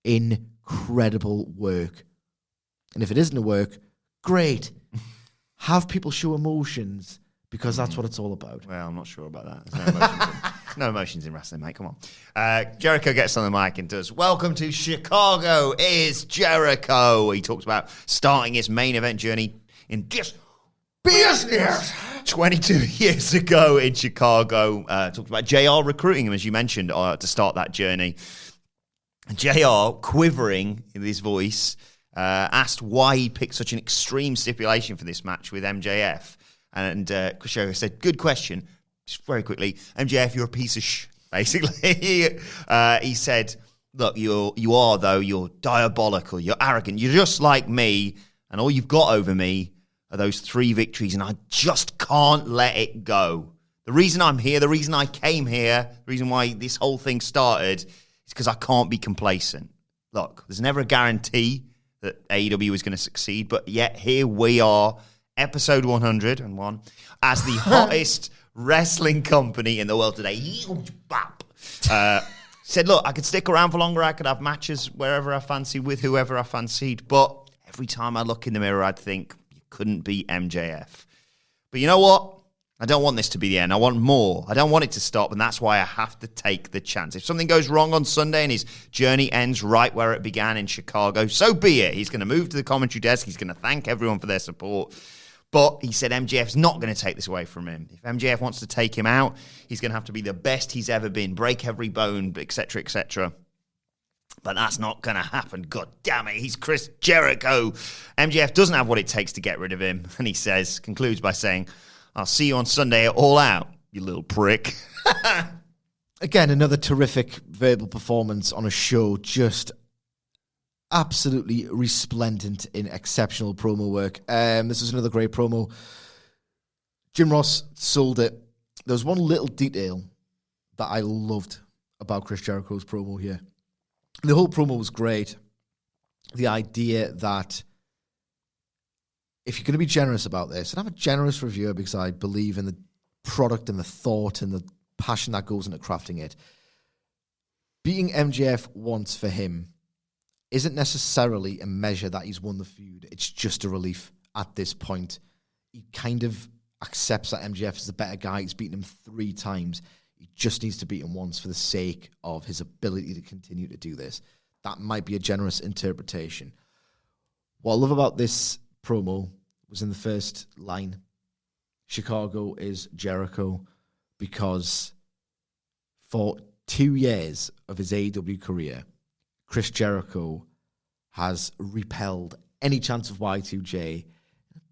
Speaker 3: Incredible work. And if it isn't a work, great. Have people show emotions because that's what it's all about.
Speaker 2: Well, I'm not sure about that. There's no emotions in wrestling, mate. Come on. Jericho gets on the mic and does, "Welcome to Chicago is Jericho." He talks about starting his main event journey in just business 22 years ago in Chicago. Talked about JR recruiting him, as you mentioned, to start that journey. JR, quivering in his voice, asked why he picked such an extreme stipulation for this match with MJF. And Chris Jericho said, "Good question." Just very quickly, "MJF, you're a piece of basically. He said, "Look, you're diabolical, you're arrogant, you're just like me, and all you've got over me are those 3 victories, and I just can't let it go. The reason I'm here, the reason I came here, the reason why this whole thing started is because I can't be complacent. Look, there's never a guarantee that AEW is going to succeed, but yet here we are, episode 101, as the hottest wrestling company in the world today." Said, "Look, I could stick around for longer. I could have matches wherever I fancy with whoever I fancied. But every time I look in the mirror, I'd think, you couldn't beat MJF. But you know what? I don't want this to be the end. I want more. I don't want it to stop, and that's why I have to take the chance. If something goes wrong on Sunday and his journey ends right where it began in Chicago, so be it. He's going to move to the commentary desk. He's going to thank everyone for their support. But he said MJF's not going to take this away from him. If MJF wants to take him out, he's going to have to be the best he's ever been, break every bone, etc., etc. But that's not going to happen. God damn it, he's Chris Jericho. MJF doesn't have what it takes to get rid of him." And he concludes by saying, "I'll see you on Sunday at All Out, you little prick."
Speaker 3: Again, another terrific verbal performance on a show, just absolutely resplendent in exceptional promo work. This was another great promo. Jim Ross sold it. There was one little detail that I loved about Chris Jericho's promo here. The whole promo was great. The idea that if you're going to be generous about this, and I'm a generous reviewer because I believe in the product and the thought and the passion that goes into crafting it, beating MJF once for him isn't necessarily a measure that he's won the feud. It's just a relief at this point. He kind of accepts that MJF is the better guy. He's beaten him 3 times. He just needs to beat him once for the sake of his ability to continue to do this. That might be a generous interpretation. What I love about this promo was in the first line, "Chicago is Jericho," because for 2 years of his AEW career, Chris Jericho has repelled any chance of Y2J,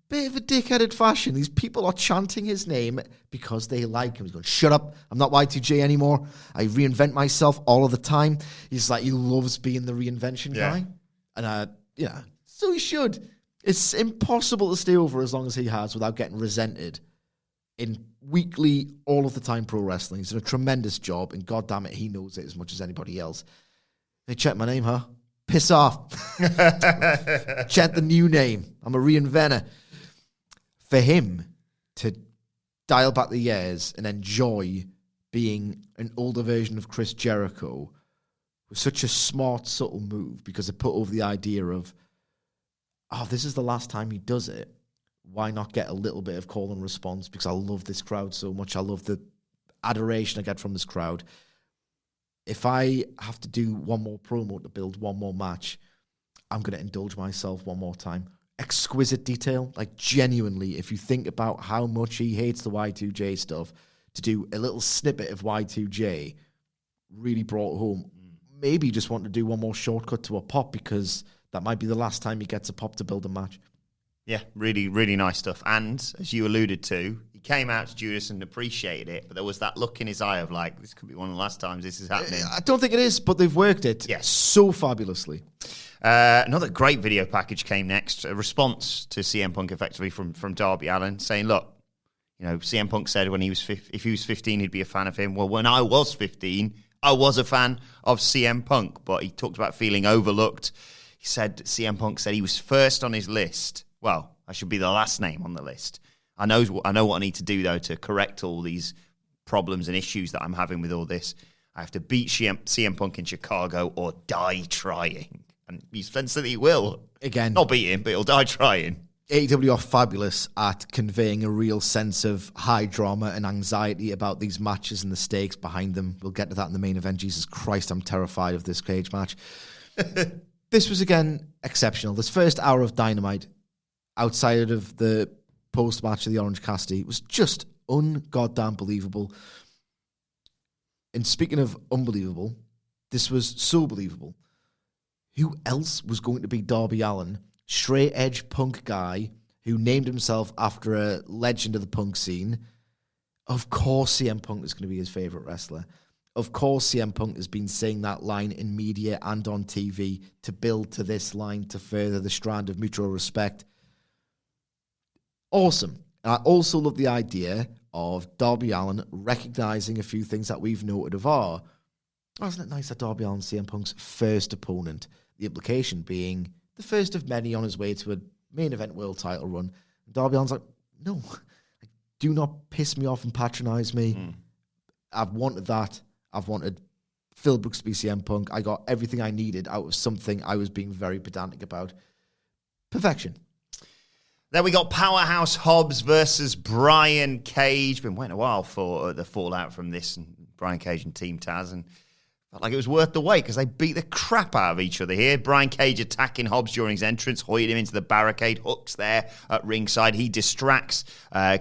Speaker 3: bit of a dickheaded fashion. These people are chanting his name because they like him. He's going, shut up, I'm not Y2J anymore. I reinvent myself all of the time. He's like, he loves being the reinvention guy. And, so he should. It's impossible to stay over as long as he has without getting resented in weekly, all of the time pro wrestling. He's done a tremendous job, and goddamn it, he knows it as much as anybody else. Hey, check my name, huh? Piss off. Check the new name. I'm a reinventor. For him to dial back the years and enjoy being an older version of Chris Jericho was such a smart, subtle move, because it put over the idea of, this is the last time he does it. Why not get a little bit of call and response? Because I love this crowd so much. I love the adoration I get from this crowd. If I have to do one more promo to build one more match, I'm going to indulge myself one more time. Exquisite detail. Like, genuinely, if you think about how much he hates the Y2J stuff, to do a little snippet of Y2J really brought home. Maybe just want to do one more shortcut to a pop, because that might be the last time he gets a pop to build a match.
Speaker 2: Yeah, really, really nice stuff. And as you alluded to, he came out to Judas and appreciated it, but there was that look in his eye of like, this could be one of the last times this is happening.
Speaker 3: I don't think it is, but they've worked it so fabulously.
Speaker 2: Another great video package came next, a response to CM Punk effectively from Darby Allin, saying, look, CM Punk said when if he was 15, he'd be a fan of him. Well, when I was 15, I was a fan of CM Punk, but he talked about feeling overlooked. He said CM Punk said he was first on his list. Well, I should be the last name on the list. I know what I need to do, though, to correct all these problems and issues that I'm having with all this. I have to beat CM Punk in Chicago or die trying. And he's said that he will. Again. Not beat him, but he'll die trying.
Speaker 3: AEW are fabulous at conveying a real sense of high drama and anxiety about these matches and the stakes behind them. We'll get to that in the main event. Jesus Christ, I'm terrified of this cage match. This was, again, exceptional. This first hour of Dynamite, outside of the post-match of the Orange Cassidy, was just un-goddamn believable. And speaking of unbelievable, this was so believable. Who else was going to be Darby Allin, straight edge punk guy who named himself after a legend of the punk scene? Of course CM Punk is going to be his favourite wrestler. Of course CM Punk has been saying that line in media and on TV to build to this line to further the strand of mutual respect. Awesome. And I also love the idea of Darby Allin recognising a few things that we've noted of isn't it nice that Darby Allin CM Punk's first opponent, the implication being the first of many on his way to a main event world title run. And Darby Allin's like, no, do not piss me off and patronise me. I've wanted that. I've wanted Phil Brooks to be CM Punk. I got everything I needed out of something I was being very pedantic about. Perfection.
Speaker 2: Then we got Powerhouse Hobbs versus Brian Cage. Been waiting a while for the fallout from this, and Brian Cage and Team Taz, and felt like it was worth the wait because they beat the crap out of each other here. Brian Cage attacking Hobbs during his entrance, hoiking him into the barricade, hooks there at ringside. He distracts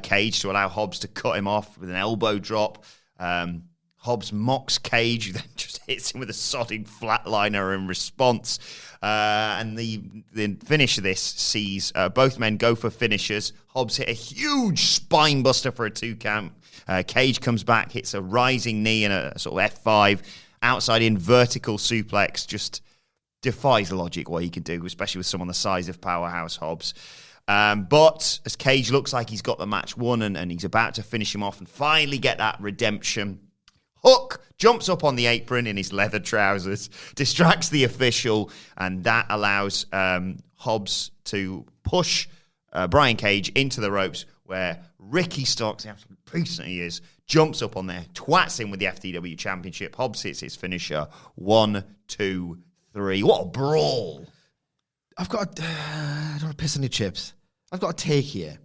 Speaker 2: Cage to allow Hobbs to cut him off with an elbow drop. Hobbs mocks Cage, then just hits him with a sodding flatliner in response. And the finish of this sees both men go for finishers. Hobbs hit a huge spine buster for a 2 count. Cage comes back, hits a rising knee and a sort of F5. Outside in vertical suplex. Just defies logic what he can do, especially with someone the size of Powerhouse Hobbs. But as Cage looks like he's got the match won and he's about to finish him off and finally get that redemption, Hook jumps up on the apron in his leather trousers, distracts the official, and that allows Hobbs to push Brian Cage into the ropes, where Ricky Starks, the absolute beast that he is, jumps up on there, twats him with the FTW Championship. Hobbs hits his finisher. 1, 2, 3. What a brawl.
Speaker 3: I don't want to piss on your chips. I've got a take here.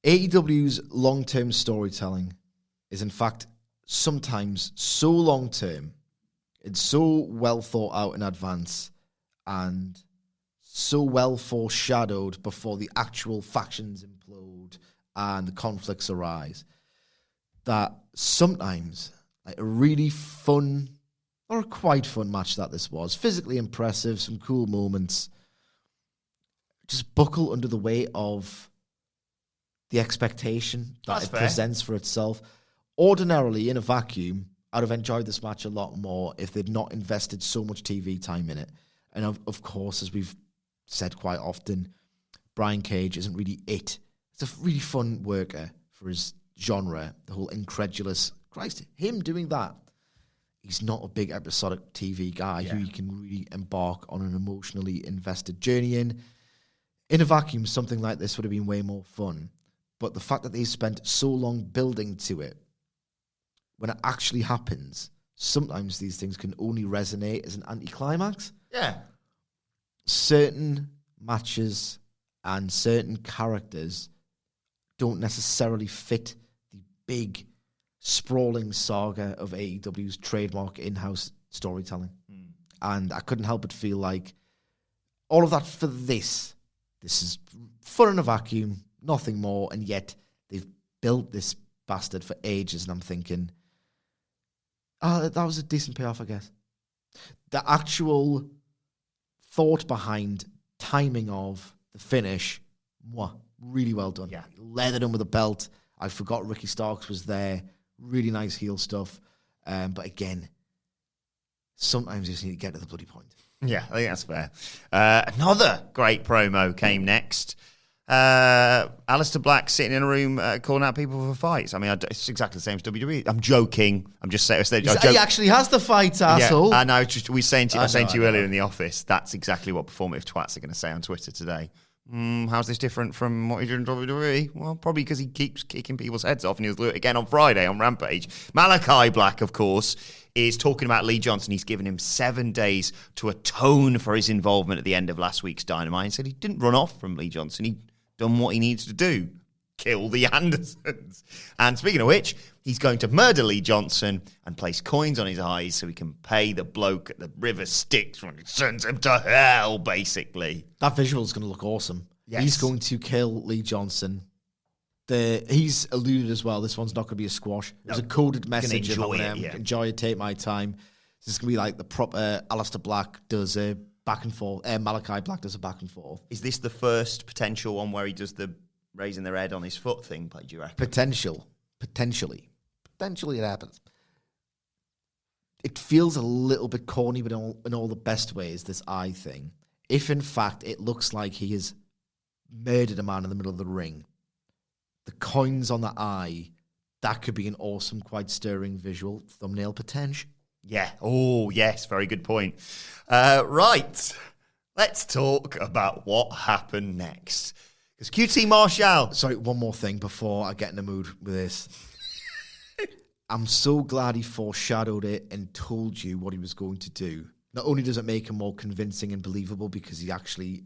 Speaker 3: AEW's long-term storytelling is, in fact, sometimes so long-term, it's so well thought out in advance, and so well foreshadowed before the actual factions implode and the conflicts arise, that sometimes like a really fun or a quite fun match that this was, physically impressive, some cool moments, just buckle under the weight of the expectation that it presents for itself. Ordinarily, in a vacuum, I'd have enjoyed this match a lot more if they'd not invested so much TV time in it. And of course, as we've said quite often, Brian Cage isn't really it. It's a really fun worker for his genre, the whole incredulous, Christ, him doing that. He's not a big episodic TV guy who you can really embark on an emotionally invested journey in. In a vacuum, something like this would have been way more fun. But the fact that they spent so long building to it, when it actually happens, sometimes these things can only resonate as an anticlimax.
Speaker 2: Yeah.
Speaker 3: Certain matches and certain characters don't necessarily fit the big, sprawling saga of AEW's trademark in-house storytelling. And I couldn't help but feel like all of that for this is fun in a vacuum, nothing more, and yet they've built this bastard for ages, and I'm thinking, that was a decent payoff, I guess. The actual thought behind timing of the finish, really well done.
Speaker 2: Yeah.
Speaker 3: Leathered him with a belt. I forgot Ricky Starks was there. Really nice heel stuff. But again, sometimes you just need to get to the bloody point.
Speaker 2: Yeah, I think that's fair. Another great promo came next. Aleister Black sitting in a room calling out people for fights. I mean, it's exactly the same as WWE. I'm joking. I'm just saying.
Speaker 3: He actually has the fight, asshole.
Speaker 2: Yeah, and I was saying to you earlier in the office, that's exactly what performative twats are going to say on Twitter today. How's this different from what he did in WWE? Well, probably because he keeps kicking people's heads off, and he'll do it again on Friday on Rampage. Malachi Black, of course, is talking about Lee Johnson. He's given him 7 days to atone for his involvement at the end of last week's Dynamite, and said he didn't run off from Lee Johnson. He done what he needs to do. Kill the Andersons. And speaking of which, he's going to murder Lee Johnson and place coins on his eyes so he can pay the bloke at the River Styx when he sends him to hell, basically.
Speaker 3: That visual is going to look awesome.
Speaker 2: Yes.
Speaker 3: He's going to kill Lee Johnson. He's alluded as well, this one's not going to be a squash. There's a coded message of enjoy it, take my time. This is going to be like the proper Aleister Black does a back and forth. Malachi Black does a back and forth.
Speaker 2: Is this the first potential one where he does the raising their head on his foot thing, do you reckon?
Speaker 3: Potentially it happens. It feels a little bit corny, but in all the best ways, this eye thing. If in fact it looks like he has murdered a man in the middle of the ring, the coins on the eye, that could be an awesome, quite stirring visual thumbnail potential.
Speaker 2: Yeah. Oh, yes. Very good point. Right. Let's talk about what happened next. Because QT Marshall...
Speaker 3: Sorry, one more thing before I get in the mood with this. I'm so glad he foreshadowed it and told you what he was going to do. Not only does it make him more convincing and believable because he actually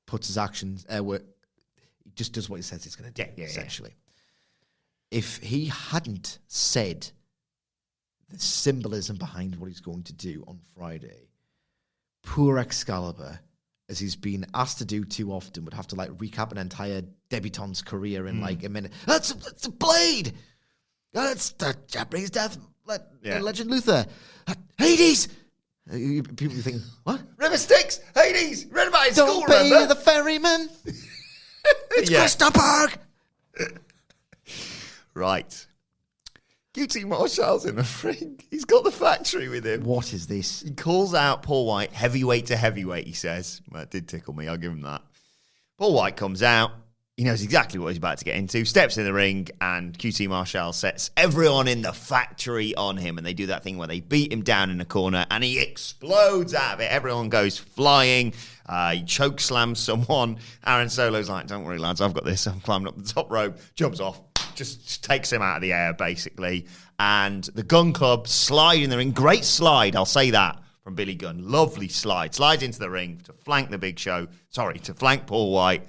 Speaker 3: puts his actions... he just does what he says he's going to do, essentially. Yeah. If he hadn't said the symbolism behind what he's going to do on Friday, poor Excalibur, as he's been asked to do too often, would have to recap an entire debutante's career in a minute. That's a blade! That's the Japanese death legend Luther. Hades! People think, what?
Speaker 2: River Styx! Hades! Read about it in school,
Speaker 3: Don't
Speaker 2: remember?
Speaker 3: be the ferryman! It's Crystal Park!
Speaker 2: Right. QT Marshall's in the ring. He's got the factory with him.
Speaker 3: What is this?
Speaker 2: He calls out Paul White, heavyweight to heavyweight, he says. Well, that did tickle me, I'll give him that. Paul White comes out. He knows exactly what he's about to get into, steps in the ring, and QT Marshall sets everyone in the factory on him. And they do that thing where they beat him down in a corner, and he explodes out of it. Everyone goes flying. He choke slams someone. Aaron Solo's like, don't worry, lads, I've got this. I'm climbing up the top rope. Jumps off. Just takes him out of the air, basically. And the Gun Club slide in the ring. Great slide, I'll say that, from Billy Gunn. Lovely slide. Slides into the ring to flank the Big Show. Sorry, to flank Paul White.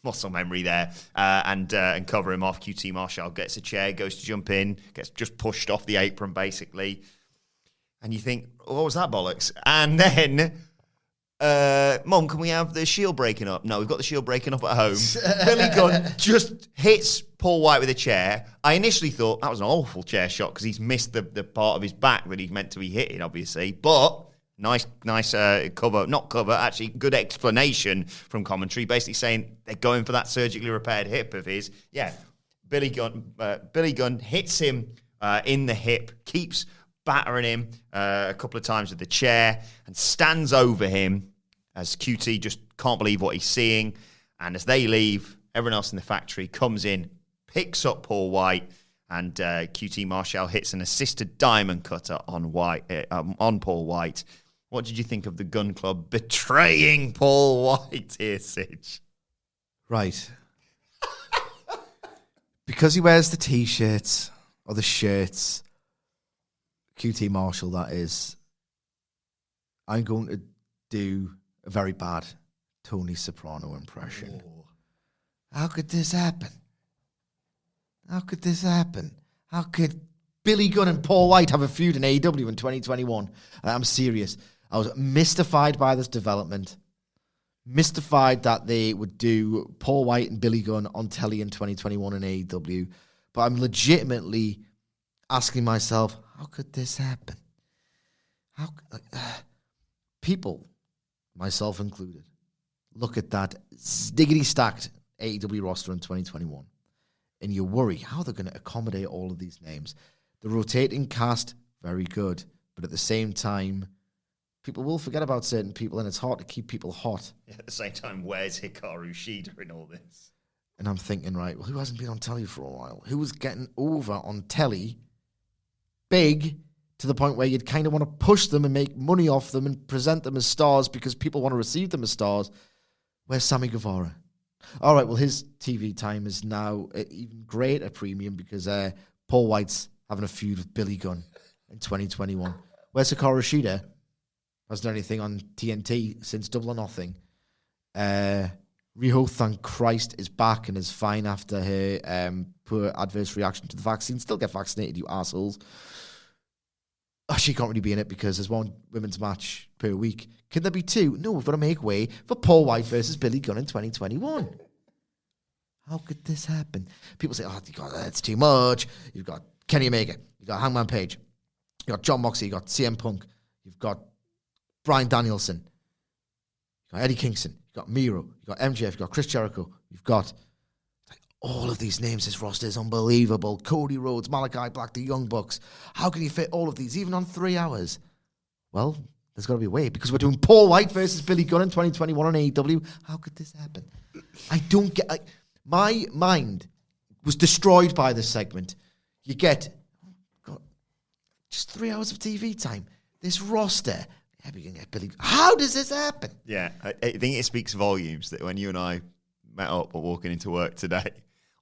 Speaker 2: Muscle memory there. And cover him off. QT Marshall gets a chair, goes to jump in, gets just pushed off the apron, basically. And you think, what was that bollocks? And then... Mom, can we have the Shield breaking up? No, we've got the Shield breaking up at home. Billy Gunn just hits Paul White with a chair. I initially thought that was an awful chair shot because he's missed the part of his back that he's meant to be hitting, obviously. But Nice actually good explanation from commentary, basically saying they're going for that surgically repaired hip of his. Yeah, Billy Gunn hits him in the hip, keeps battering him a couple of times with the chair, and stands over him as QT just can't believe what he's seeing. And as they leave, everyone else in the factory comes in, picks up Paul White, and QT Marshall hits an assisted diamond cutter on Paul White. What did you think of the Gun Club betraying Paul White here, Sidge?
Speaker 3: Right. Because he wears the T-shirts or the shirts, QT Marshall, that is, I'm going to do a very bad Tony Soprano impression. Oh. How could this happen? How could this happen? How could Billy Gunn and Paul White have a feud in AEW in 2021? I'm serious. I was mystified by this development. Mystified that they would do Paul White and Billy Gunn on telly in 2021 in AEW. But I'm legitimately asking myself, how could this happen? People, myself included, look at that diggity stacked AEW roster in 2021 and you worry how they're going to accommodate all of these names. The rotating cast, very good. But at the same time, people will forget about certain people, and it's hard to keep people hot.
Speaker 2: Yeah, at the same time, where's Hikaru Shida in all this?
Speaker 3: And I'm thinking, right, well, who hasn't been on telly for a while? Who was getting over on telly big to the point where you'd kind of want to push them and make money off them and present them as stars because people want to receive them as stars? Where's Sammy Guevara? All right, well, his TV time is now even greater premium because Paul White's having a feud with Billy Gunn in 2021. Where's Hikaru Shida? Hasn't done anything on TNT since Double or Nothing. Riho, thank Christ, is back and is fine after her poor adverse reaction to the vaccine. Still get vaccinated, you assholes. Oh, she can't really be in it because there's one women's match per week. Can there be two? No, we've got to make way for Paul White versus Billy Gunn in 2021. How could this happen? People say, oh, that's too much. You've got Kenny Omega. You've got Hangman Page. You've got John Moxley. You've got CM Punk. You've got Bryan Danielson. You've got Eddie Kingston. You've got Miro. You've got MJF. You've got Chris Jericho. You've got all of these names. This roster is unbelievable. Cody Rhodes, Malachi Black, the Young Bucks. How can you fit all of these, even on 3 hours? Well, there's got to be a way, because we're doing Paul White versus Billy Gunn in 2021 on AEW. How could this happen? I don't get... my mind was destroyed by this segment. You get just 3 hours of TV time. This roster... Billy, how does this happen?
Speaker 2: Yeah, I think it speaks volumes that when you and I met up or walking into work today,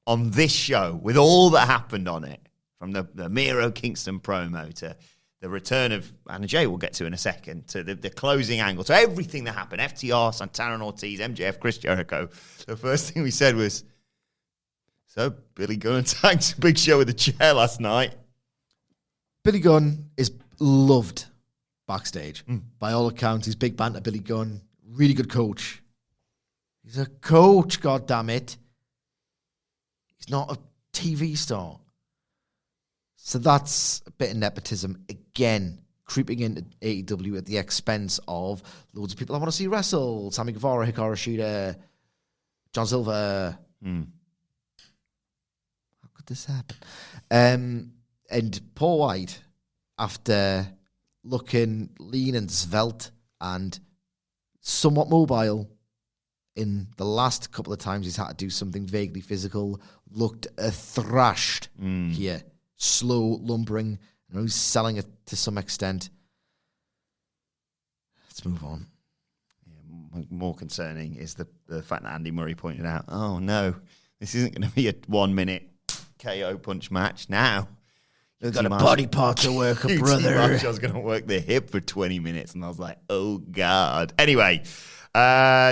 Speaker 2: on this show, with all that happened on it, from the Miro Kingston promo to the return of Anna Jay, we'll get to in a second, to the closing angle, to everything that happened, FTR, Santana and Ortiz, MJF, Chris Jericho, the first thing we said was, so Billy Gunn tagged a big show with a chair last night.
Speaker 3: Billy Gunn is loved backstage. By all accounts, he's big banter Billy Gunn, really good coach. He's a coach, goddammit. He's not a TV star. So that's a bit of nepotism again, creeping into AEW at the expense of loads of people I want to see wrestle. Sammy Guevara, Hikaru Shida, John Silver. How could this happen? And Paul White, after looking lean and svelte and somewhat mobile in the last couple of times he's had to do something vaguely physical, looked thrashed here. Slow, lumbering. I know he's selling it to some extent. Let's move on.
Speaker 2: Yeah, more concerning is the fact that Andy Murray pointed out, oh no, this isn't going to be a 1 minute KO punch match now.
Speaker 3: You've got a body part to work, brother.
Speaker 2: I was going to work the hip for 20 minutes, and I was like, oh, God. Anyway,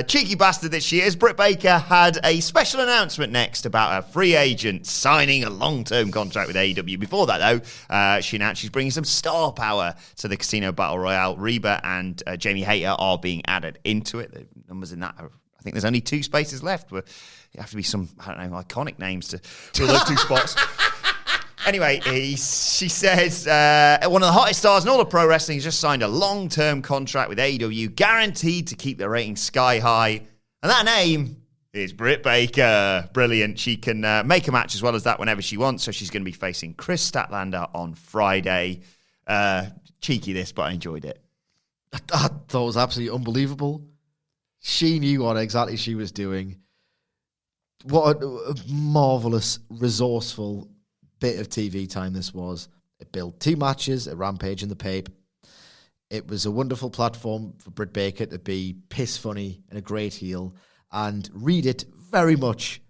Speaker 2: cheeky bastard that she is, Britt Baker had a special announcement next about a free agent signing a long-term contract with AEW. Before that, though, she announced she's bringing some star power to the Casino Battle Royale. Reba and Jamie Hayter are being added into it. The numbers in that are, I think there's only 2 spaces left. Where you have to be some, I don't know, iconic names to fill those 2 spots. Anyway, she says one of the hottest stars in all of pro wrestling has just signed a long-term contract with AEW, guaranteed to keep the ratings sky high. And that name is Britt Baker. Brilliant. She can make a match as well as that whenever she wants. So she's going to be facing Chris Statlander on Friday. Cheeky this, but I enjoyed it.
Speaker 3: I thought it was absolutely unbelievable. She knew what exactly she was doing. What a marvellous, resourceful bit of TV time this was. It built 2 matches, a Rampage and the Pape. It was a wonderful platform for Britt Baker to be piss funny and a great heel, and read it very much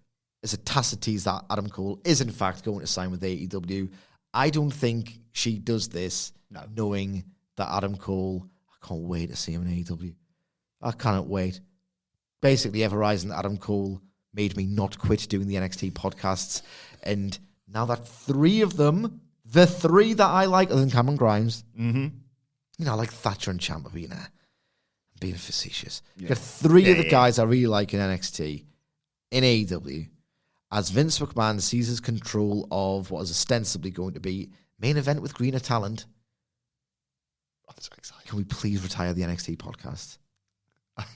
Speaker 3: as a tacit tease that Adam Cole is in fact going to sign with AEW. I don't think she does this knowing that Adam Cole, I can't wait to see him in AEW. I cannot wait. Basically, ever rising Adam Cole made me not quit doing the NXT podcasts, and now that 3 of them, the 3 that I like, other than Cameron Grimes, you know, like Thatcher and Ciampa being facetious. Yeah. You got 3 of the guys I really like in NXT, in AEW, as Vince McMahon seizes control of what is ostensibly going to be main event with greener talent.
Speaker 2: I'm so excited.
Speaker 3: Can we please retire the NXT podcast?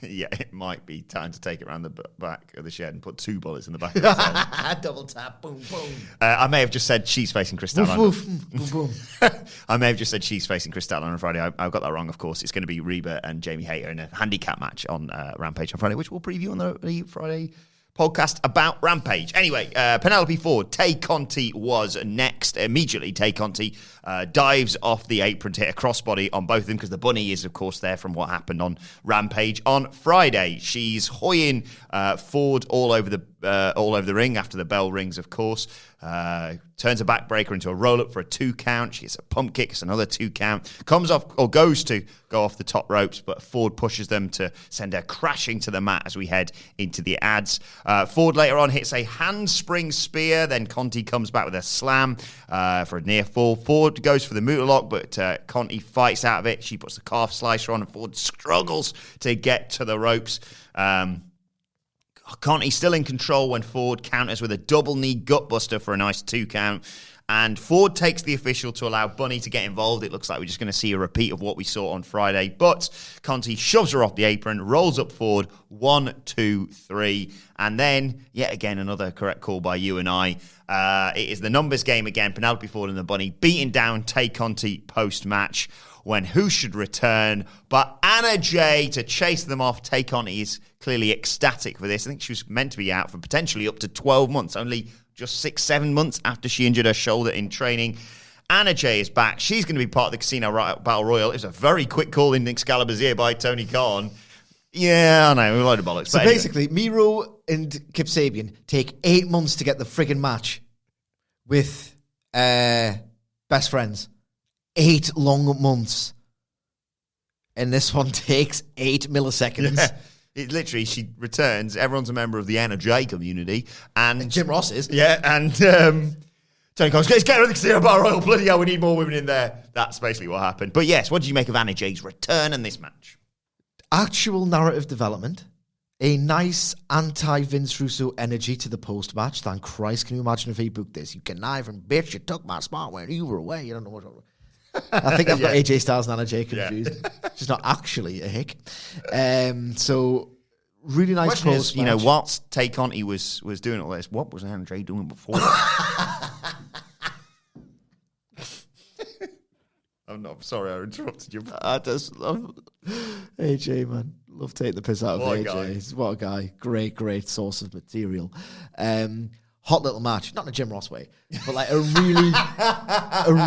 Speaker 2: Yeah, it might be time to take it around the back of the shed and put 2 bullets in the back of the head.
Speaker 3: Double tap, boom, boom.
Speaker 2: I may have just said she's facing Chris Statlander.
Speaker 3: Woof, woof, boom, boom.
Speaker 2: I may have just said she's facing Chris Statlander on Friday. I got that wrong, of course. It's going to be Reba and Jamie Hayter in a handicap match on Rampage on Friday, which we'll preview on the Friday podcast about Rampage. Anyway, Penelope Ford, Tay Conti was next. Immediately, Tay Conti dives off the apron to hit a crossbody on both of them because the bunny is, of course, there from what happened on Rampage on Friday. She's hoying Ford all over the ring after the bell rings, of course. Turns a backbreaker into a roll-up for a 2 count. She gets a pump kick. It's another 2 count. Comes off, or goes to go off the top ropes, but Ford pushes them to send her crashing to the mat as we head into the ads. Ford later on hits a handspring spear. Then Conti comes back with a slam for a near fall. Ford goes for the Muta lock, but Conti fights out of it. She puts the calf slicer on, and Ford struggles to get to the ropes. Conti still in control when Ford counters with a double knee gutbuster for a nice 2 count. And Ford takes the official to allow Bunny to get involved. It looks like we're just going to see a repeat of what we saw on Friday. But Conti shoves her off the apron, rolls up Ford, 1, 2, 3. And then, yet again, another correct call by you and I. It is the numbers game again. Penelope Ford and the Bunny beating down Tay Conti post-match, when who should return but Anna Jay to chase them off. Tay Conti is clearly ecstatic for this. I think she was meant to be out for potentially up to 12 months, only just 6-7 months after she injured her shoulder in training. Anna Jay is back. She's going to be part of the Casino Battle Royal. It was a very quick call in Excalibur's ear by Tony Khan. Yeah, I know, a load of bollocks.
Speaker 3: So basically, Miro and Kip Sabian take 8 months to get the friggin' match with Best Friends. 8 long months. And this one takes 8 milliseconds.
Speaker 2: Yeah. It literally, she returns. Everyone's a member of the Anna Jay community. And
Speaker 3: Jim Ross is.
Speaker 2: Yeah, and Tony Khan's, let's get rid of the Casino Battle Royal. Bloody hell, we need more women in there. That's basically what happened. But yes, what did you make of Anna Jay's return in this match?
Speaker 3: Actual narrative development. A nice anti-Vince Russo energy to the post-match. Thank Christ. Can you imagine if he booked this? You conniving bitch, you took my spot when you were away. You don't know what... I think I've got AJ Styles and Anna Jay confused. Yeah. She's not actually a hick. So, really nice post-match.
Speaker 2: You know, whilst Tay Conti was doing all this, what was Anna Jay doing before? I'm sorry I interrupted you.
Speaker 3: I just love AJ, man. Love taking the piss out of AJ. What a guy. Great source of material. Hot little match. Not in a Jim Ross way, but like a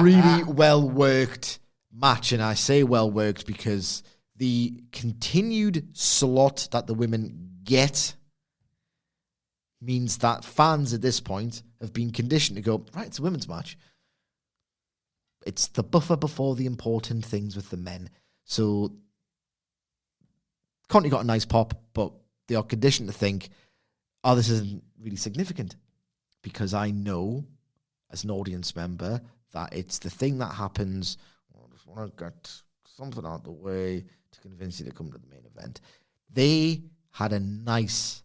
Speaker 3: really well-worked match. And I say well-worked because the continued slot that the women get means that fans at this point have been conditioned to go, right, it's a women's match. It's the buffer before the important things with the men. So Conti got a nice pop, but they are conditioned to think, oh, this isn't really significant. Because I know, as an audience member, that it's the thing that happens, I just want to get something out of the way to convince you to come to the main event. They had a nice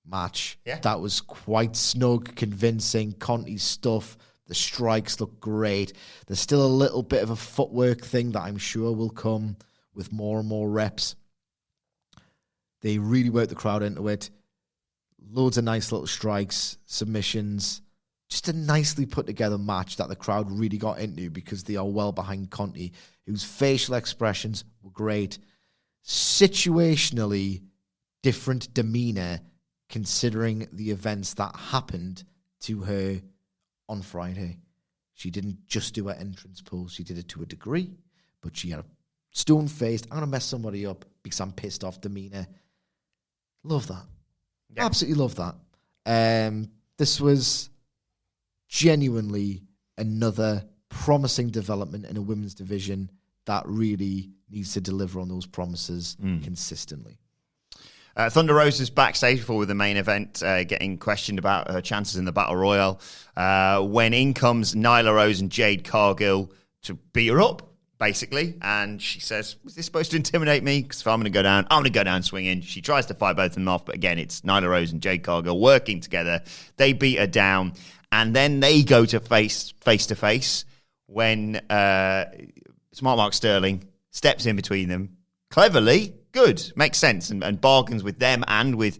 Speaker 3: match that was quite snug, convincing. Conti's stuff, The strikes look great. There's still a little bit of a footwork thing that I'm sure will come with more and more reps. They really work the crowd into it. Loads of nice little strikes, submissions. Just a nicely put together match that the crowd really got into because they are well behind Conti, whose facial expressions were great. Situationally different demeanor considering the events that happened to her on Friday. She didn't just do her entrance pose. She did it to a degree, but she had a stone-faced, I'm going to mess somebody up because I'm pissed off demeanor. Love that. Yeah. Absolutely love that. This was genuinely another promising development in a women's division that really needs to deliver on those promises consistently.
Speaker 2: Thunder Rosa's backstage before the main event, getting questioned about her chances in the Battle Royal. When in comes Nyla Rose and Jade Cargill to beat her up, basically. And she says, was this supposed to intimidate me? Because if I'm going to go down, I'm going to go down swinging. She tries to fight both of them off, but again, it's Nyla Rose and Jade Cargill working together. They beat her down, and then they go to face to face when Smart Mark Sterling steps in between them. Cleverly, good, makes sense, and bargains with them and with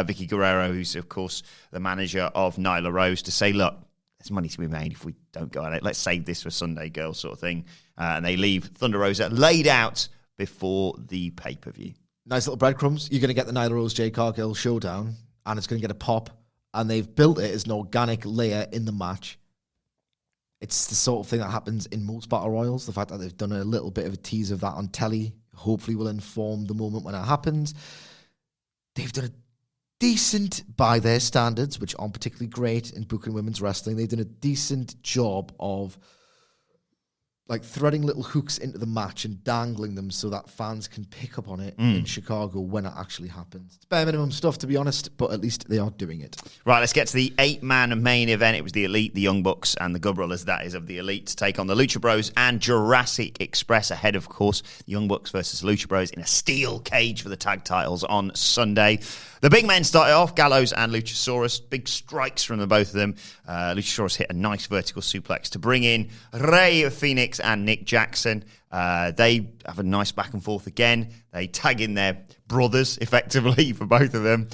Speaker 2: Vicky Guerrero, who's, of course, the manager of Nyla Rose, to say, look, there's money to be made if we don't go at it. Let's save this for Sunday, girls, sort of thing. And they leave Thunder Rosa laid out before the pay-per-view.
Speaker 3: Nice little breadcrumbs. You're going to get the Nyla Rose Jade Cargill showdown, and it's going to get a pop, and they've built it as an organic layer in the match. It's the sort of thing that happens in most battle royals. The fact that they've done a little bit of a tease of that on telly hopefully will inform the moment when it happens. They've done a decent, by their standards, which aren't particularly great in booking women's wrestling, they've done a decent job of like threading little hooks into the match and dangling them so that fans can pick up on it in Chicago when it actually happens. It's bare minimum stuff, to be honest, but at least they are doing it. Right,
Speaker 2: let's get to the 8-man main event. It was the Elite, the Young Bucks, and the Good Brothers, that is, of the Elite, to take on the Lucha Bros and Jurassic Express ahead, of course, the Young Bucks versus Lucha Bros in a steel cage for the tag titles on Sunday. The big men started off, Gallows and Luchasaurus. Big strikes from the both of them. Luchasaurus hit a nice vertical suplex to bring in Rey Fenix and Nick Jackson. They have a nice back and forth again. They tag in their brothers, effectively, for both of them,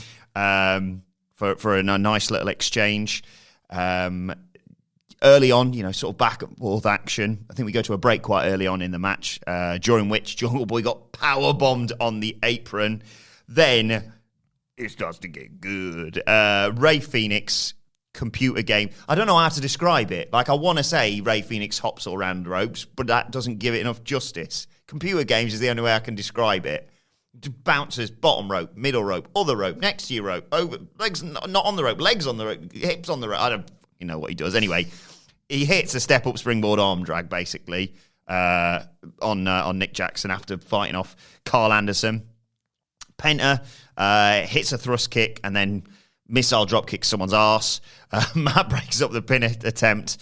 Speaker 2: for a nice little exchange. Early on, sort of back and forth action. I think we go to a break quite early on in the match, during which Jungle Boy got power-bombed on the apron. Then it starts to get good. Rey Fenix, computer game. I don't know how to describe it. Like, I want to say Rey Fenix hops all around the ropes, but that doesn't give it enough justice. Computer games is the only way I can describe it. Bounces, bottom rope, middle rope, other rope, next to your rope, over, legs not on the rope, legs on the rope, hips on the rope. I don't know what he does. Anyway, he hits a step-up springboard arm drag, basically, on Nick Jackson after fighting off Carl Anderson. Penta hits a thrust kick and then missile drop kicks someone's arse. Matt breaks up the pin attempt.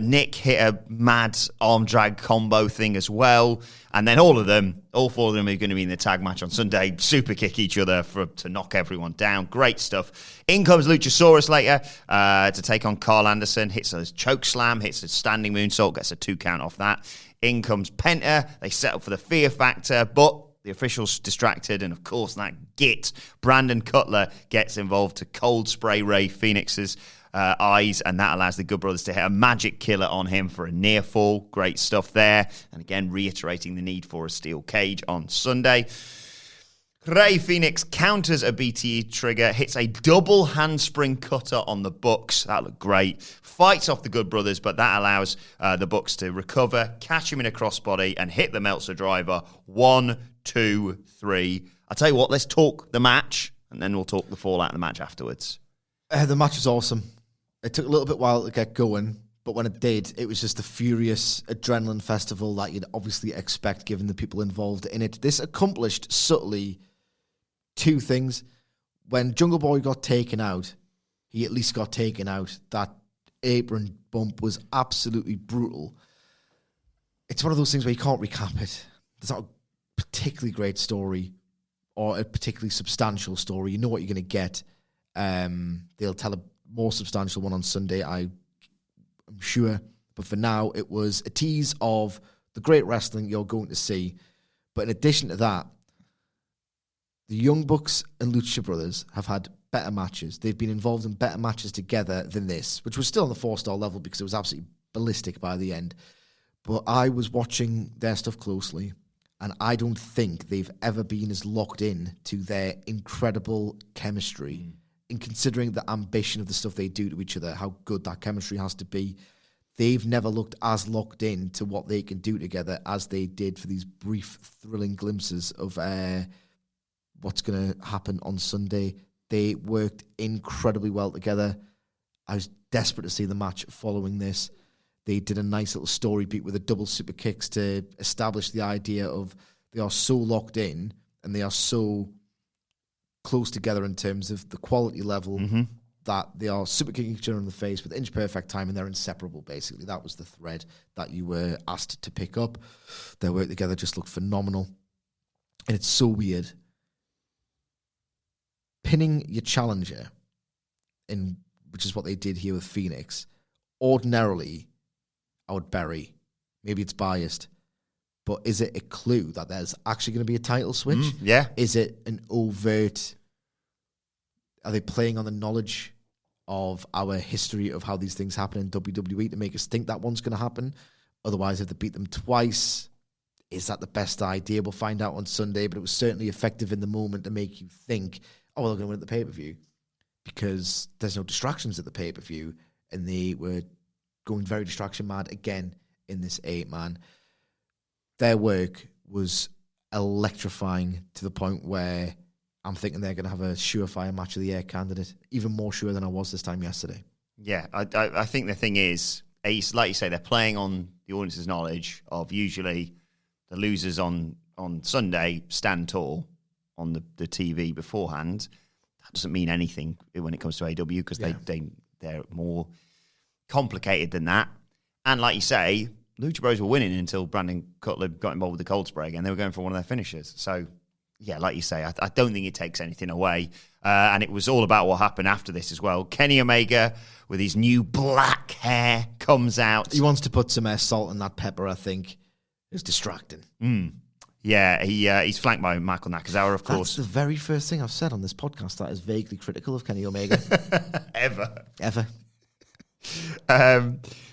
Speaker 2: Nick hit a mad arm drag combo thing as well. And then all four of them are going to be in the tag match on Sunday, super kick each other to knock everyone down. Great stuff. In comes Luchasaurus later to take on Carl Anderson. Hits a choke slam, hits a standing moonsault, gets a 2 count off that. In comes Penta. They set up for the Fear Factor, but the officials distracted, and of course that git, Brandon Cutler, gets involved to cold spray Rey Fenix's eyes, and that allows the Good Brothers to hit a magic killer on him for a near fall. Great stuff there. And again, reiterating the need for a steel cage on Sunday. Rey Fenix counters a BTE trigger, hits a double handspring cutter on the Bucks. That looked great. Fights off the Good Brothers, but that allows the Bucks to recover, catch him in a crossbody, and hit the Meltzer driver. 1, 2, 3. I'll tell you what, let's talk the match, and then we'll talk the fallout of the match afterwards.
Speaker 3: The match was awesome. It took a little bit while to get going, but when it did, it was just a furious adrenaline festival that you'd obviously expect given the people involved in it. This accomplished subtly 2 things. When Jungle Boy got taken out, he at least got taken out. That apron bump was absolutely brutal. It's one of those things where you can't recap it. There's not a particularly great story or a particularly substantial story. You know what you're going to get. They'll tell a more substantial one on Sunday. I'm I'm sure. But for now, it was a tease of the great wrestling you're going to see. But in addition to that, the Young Bucks and Lucha Brothers have had better matches. They've been involved in better matches together than this, which was still on the 4-star level because it was absolutely ballistic by the end. But I was watching their stuff closely, and I don't think they've ever been as locked in to their incredible chemistry. In considering the ambition of the stuff they do to each other, how good that chemistry has to be, they've never looked as locked in to what they can do together as they did for these brief, thrilling glimpses of what's going to happen on Sunday. They worked incredibly well together. I was desperate to see the match following this. They did a nice little story beat with a double super kicks to establish the idea of they are so locked in and they are so close together in terms of the quality level that they are super kicking each other in the face with inch perfect time, and they're inseparable, basically. That was the thread that you were asked to pick up. Their work together just looked phenomenal. And it's so weird. Pinning your challenger, which is what they did here with Phoenix, ordinarily I would bury. Maybe it's biased, but is it a clue that there's actually going to be a title switch?
Speaker 2: Yeah.
Speaker 3: Is it an overt... Are they playing on the knowledge of our history of how these things happen in WWE to make us think that one's going to happen? Otherwise, if they beat them twice, is that the best idea? We'll find out on Sunday, but it was certainly effective in the moment to make you think, oh, well, they're going to win at the pay-per-view, because there's no distractions at the pay-per-view, and they were going very distraction mad again in this 8-man. Their work was electrifying to the point where I'm thinking they're going to have a surefire match of the year candidate, even more sure than I was this time yesterday.
Speaker 2: Yeah, I think the thing is, like you say, they're playing on the audience's knowledge of usually the losers on Sunday stand tall on the TV beforehand. That doesn't mean anything when it comes to AW because they're more complicated than that. And like you say, Lucha Bros were winning until Brandon Cutler got involved with the cold spray again. They were going for one of their finishers. So, yeah, like you say, I don't think it takes anything away. And it was all about what happened after this as well. Kenny Omega, with his new black hair, comes out.
Speaker 3: He wants to put some salt in that pepper, I think. It's distracting.
Speaker 2: Yeah, he's flanked by Michael Nakazawa, of course.
Speaker 3: That's the very first thing I've said on this podcast that is vaguely critical of Kenny Omega. Ever.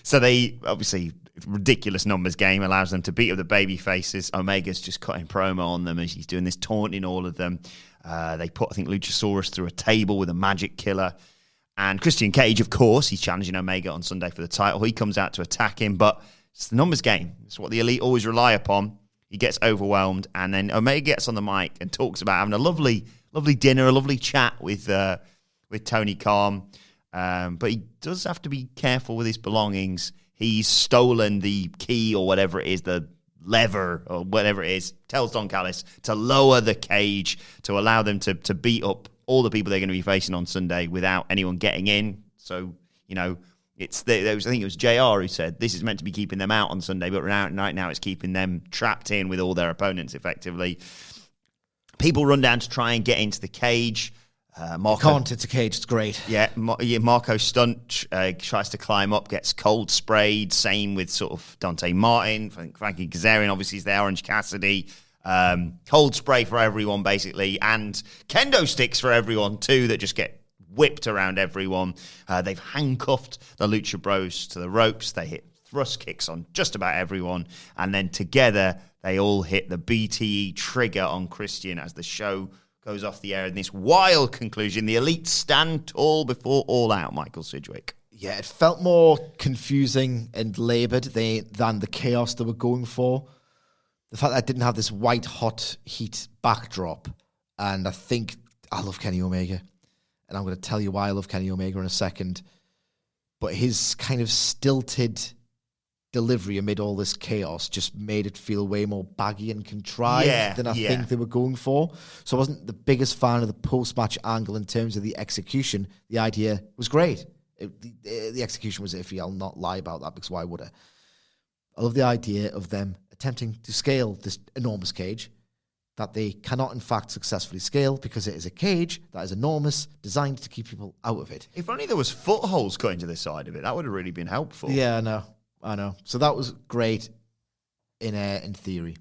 Speaker 2: So they, obviously, ridiculous numbers game allows them to beat up the baby faces. Omega's just cutting promo on them as he's doing this, taunting all of them. They put, I think, Luchasaurus through a table with a magic killer. And Christian Cage, of course, he's challenging Omega on Sunday for the title. He comes out to attack him, but it's the numbers game. It's what the Elite always rely upon. He gets overwhelmed, and then Omega gets on the mic and talks about having a lovely dinner, a lovely chat with Tony Khan. But he does have to be careful with his belongings. He's stolen the key or whatever it is, the lever or whatever it is, tells Don Callis to lower the cage to allow them to beat up all the people they're going to be facing on Sunday without anyone getting in. So, you know, I think it was JR who said this is meant to be keeping them out on Sunday, but right now it's keeping them trapped in with all their opponents effectively. People run down to try and get into the cage.
Speaker 3: It's a cage, it's great.
Speaker 2: Yeah, Marco Stunt tries to climb up, gets cold sprayed. Same with sort of Dante Martin. I think Frankie Kazarian obviously is there, Orange Cassidy. Cold spray for everyone, basically. And kendo sticks for everyone, too, that just get whipped around everyone. They've handcuffed the Lucha Bros to the ropes. They hit thrust kicks on just about everyone. And then together, they all hit the BTE trigger on Christian as the show goes off the air in this wild conclusion. The Elite stand tall before All Out, Michael Sidgwick.
Speaker 3: Yeah, it felt more confusing and laboured than the chaos they were going for. The fact that I didn't have this white hot heat backdrop, and I love Kenny Omega, and I'm going to tell you why I love Kenny Omega in a second, but his kind of stilted delivery amid all this chaos just made it feel way more baggy and contrived than I think they were going for. So I wasn't the biggest fan of the post-match angle in terms of the execution. The idea was great. The execution was iffy. I'll not lie about that because why would I? I love the idea of them attempting to scale this enormous cage that they cannot, in fact, successfully scale because it is a cage that is enormous, designed to keep people out of it.
Speaker 2: If only there was footholds going to the side of it, that would have really been helpful.
Speaker 3: Yeah, I know. So that was great in theory.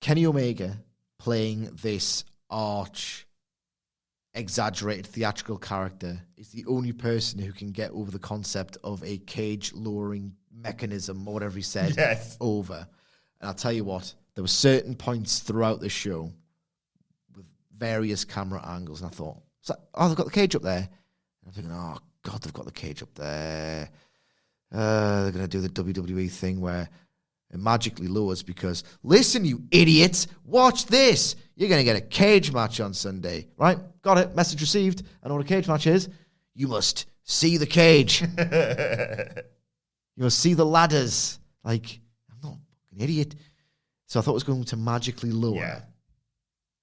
Speaker 3: Kenny Omega playing this arch, exaggerated theatrical character is the only person who can get over the concept of a cage lowering mechanism, or whatever he said, over. And I'll tell you what, there were certain points throughout the show with various camera angles, and I thought, they've got the cage up there. And I'm thinking, oh, God, they've got the cage up there. They're going to do the WWE thing where it magically lowers because, listen, you idiots, watch this. You're going to get a cage match on Sunday, right? Got it. Message received. I know what a cage match is. You must see the cage. You must see the ladders. Like, I'm not an idiot. So I thought it was going to magically lower.
Speaker 2: Yeah.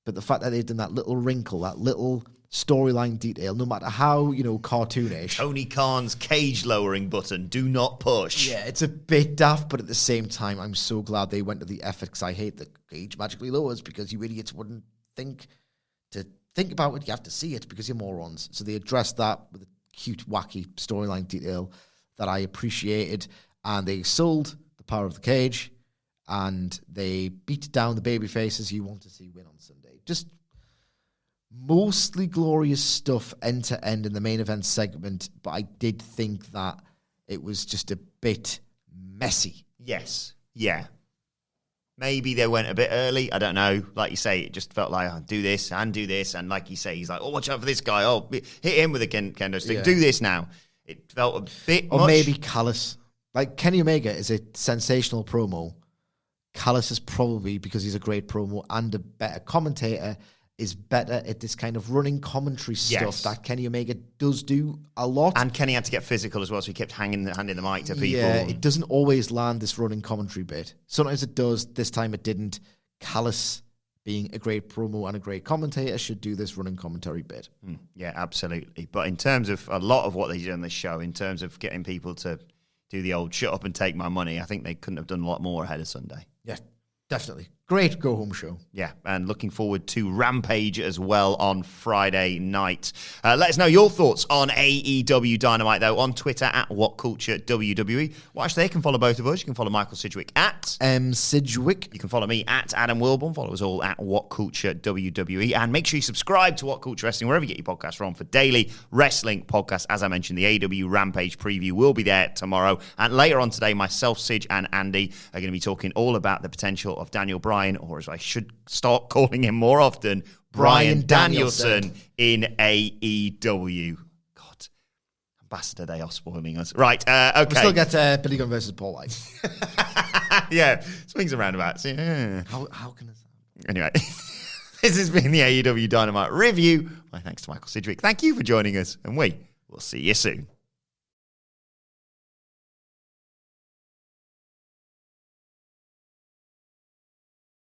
Speaker 3: But the fact that they've done that little wrinkle, that little storyline detail, no matter how, cartoonish.
Speaker 2: Tony Khan's cage lowering button, do not push.
Speaker 3: Yeah, it's a bit daft, but at the same time, I'm so glad they went to the effort because I hate the cage magically lowers because you idiots wouldn't think about it. You have to see it because you're morons. So they addressed that with a cute, wacky storyline detail that I appreciated, and they sold the power of the cage, and they beat down the baby faces you want to see win on Sunday. Just mostly glorious stuff end to end in the main event segment, but I did think that it was just a bit messy.
Speaker 2: Yes. Yeah. Maybe they went a bit early. I don't know. Like you say, it just felt like, do this. And like you say, he's like, watch out for this guy. Oh, hit him with a kendo stick. Yeah. Do this now. It felt a bit
Speaker 3: or much. Maybe callous. Like, Kenny Omega is a sensational promo. Callous is probably, because he's a great promo and a better commentator, is better at this kind of running commentary stuff that Kenny Omega does do a lot.
Speaker 2: And Kenny had to get physical as well, so he kept handing the mic to people.
Speaker 3: Yeah, it doesn't always land, this running commentary bit. Sometimes it does. This time it didn't. Callis, being a great promo and a great commentator, should do this running commentary bit.
Speaker 2: Yeah, absolutely. But in terms of a lot of what they did on this show, in terms of getting people to do the old shut up and take my money, I think they couldn't have done a lot more ahead of Sunday.
Speaker 3: Yeah, definitely. Great go-home show.
Speaker 2: Yeah, and looking forward to Rampage as well on Friday night. Let us know your thoughts on AEW Dynamite, though, on Twitter at WhatCultureWWE. Well, actually, they can follow both of us. You can follow Michael Sidgwick at
Speaker 3: Sidgwick.
Speaker 2: You can follow me at Adam Wilborn. Follow us all at WhatCultureWWE. And make sure you subscribe to What Culture Wrestling, wherever you get your podcasts from, for daily wrestling podcasts. As I mentioned, the AEW Rampage preview will be there tomorrow. And later on today, myself, Sidge, and Andy are going to be talking all about the potential of Daniel Bryan, or as I should start calling him more often, Bryan Danielson in AEW. God, Ambassador Day off spoiling us. Right, okay.
Speaker 3: We'll still get Billy Gunn versus Paul White.
Speaker 2: Yeah, swings and roundabouts. Yeah.
Speaker 3: How can it sound?
Speaker 2: Anyway, this has been the AEW Dynamite review. My thanks to Michael Sidgwick. Thank you for joining us, and we will see you soon.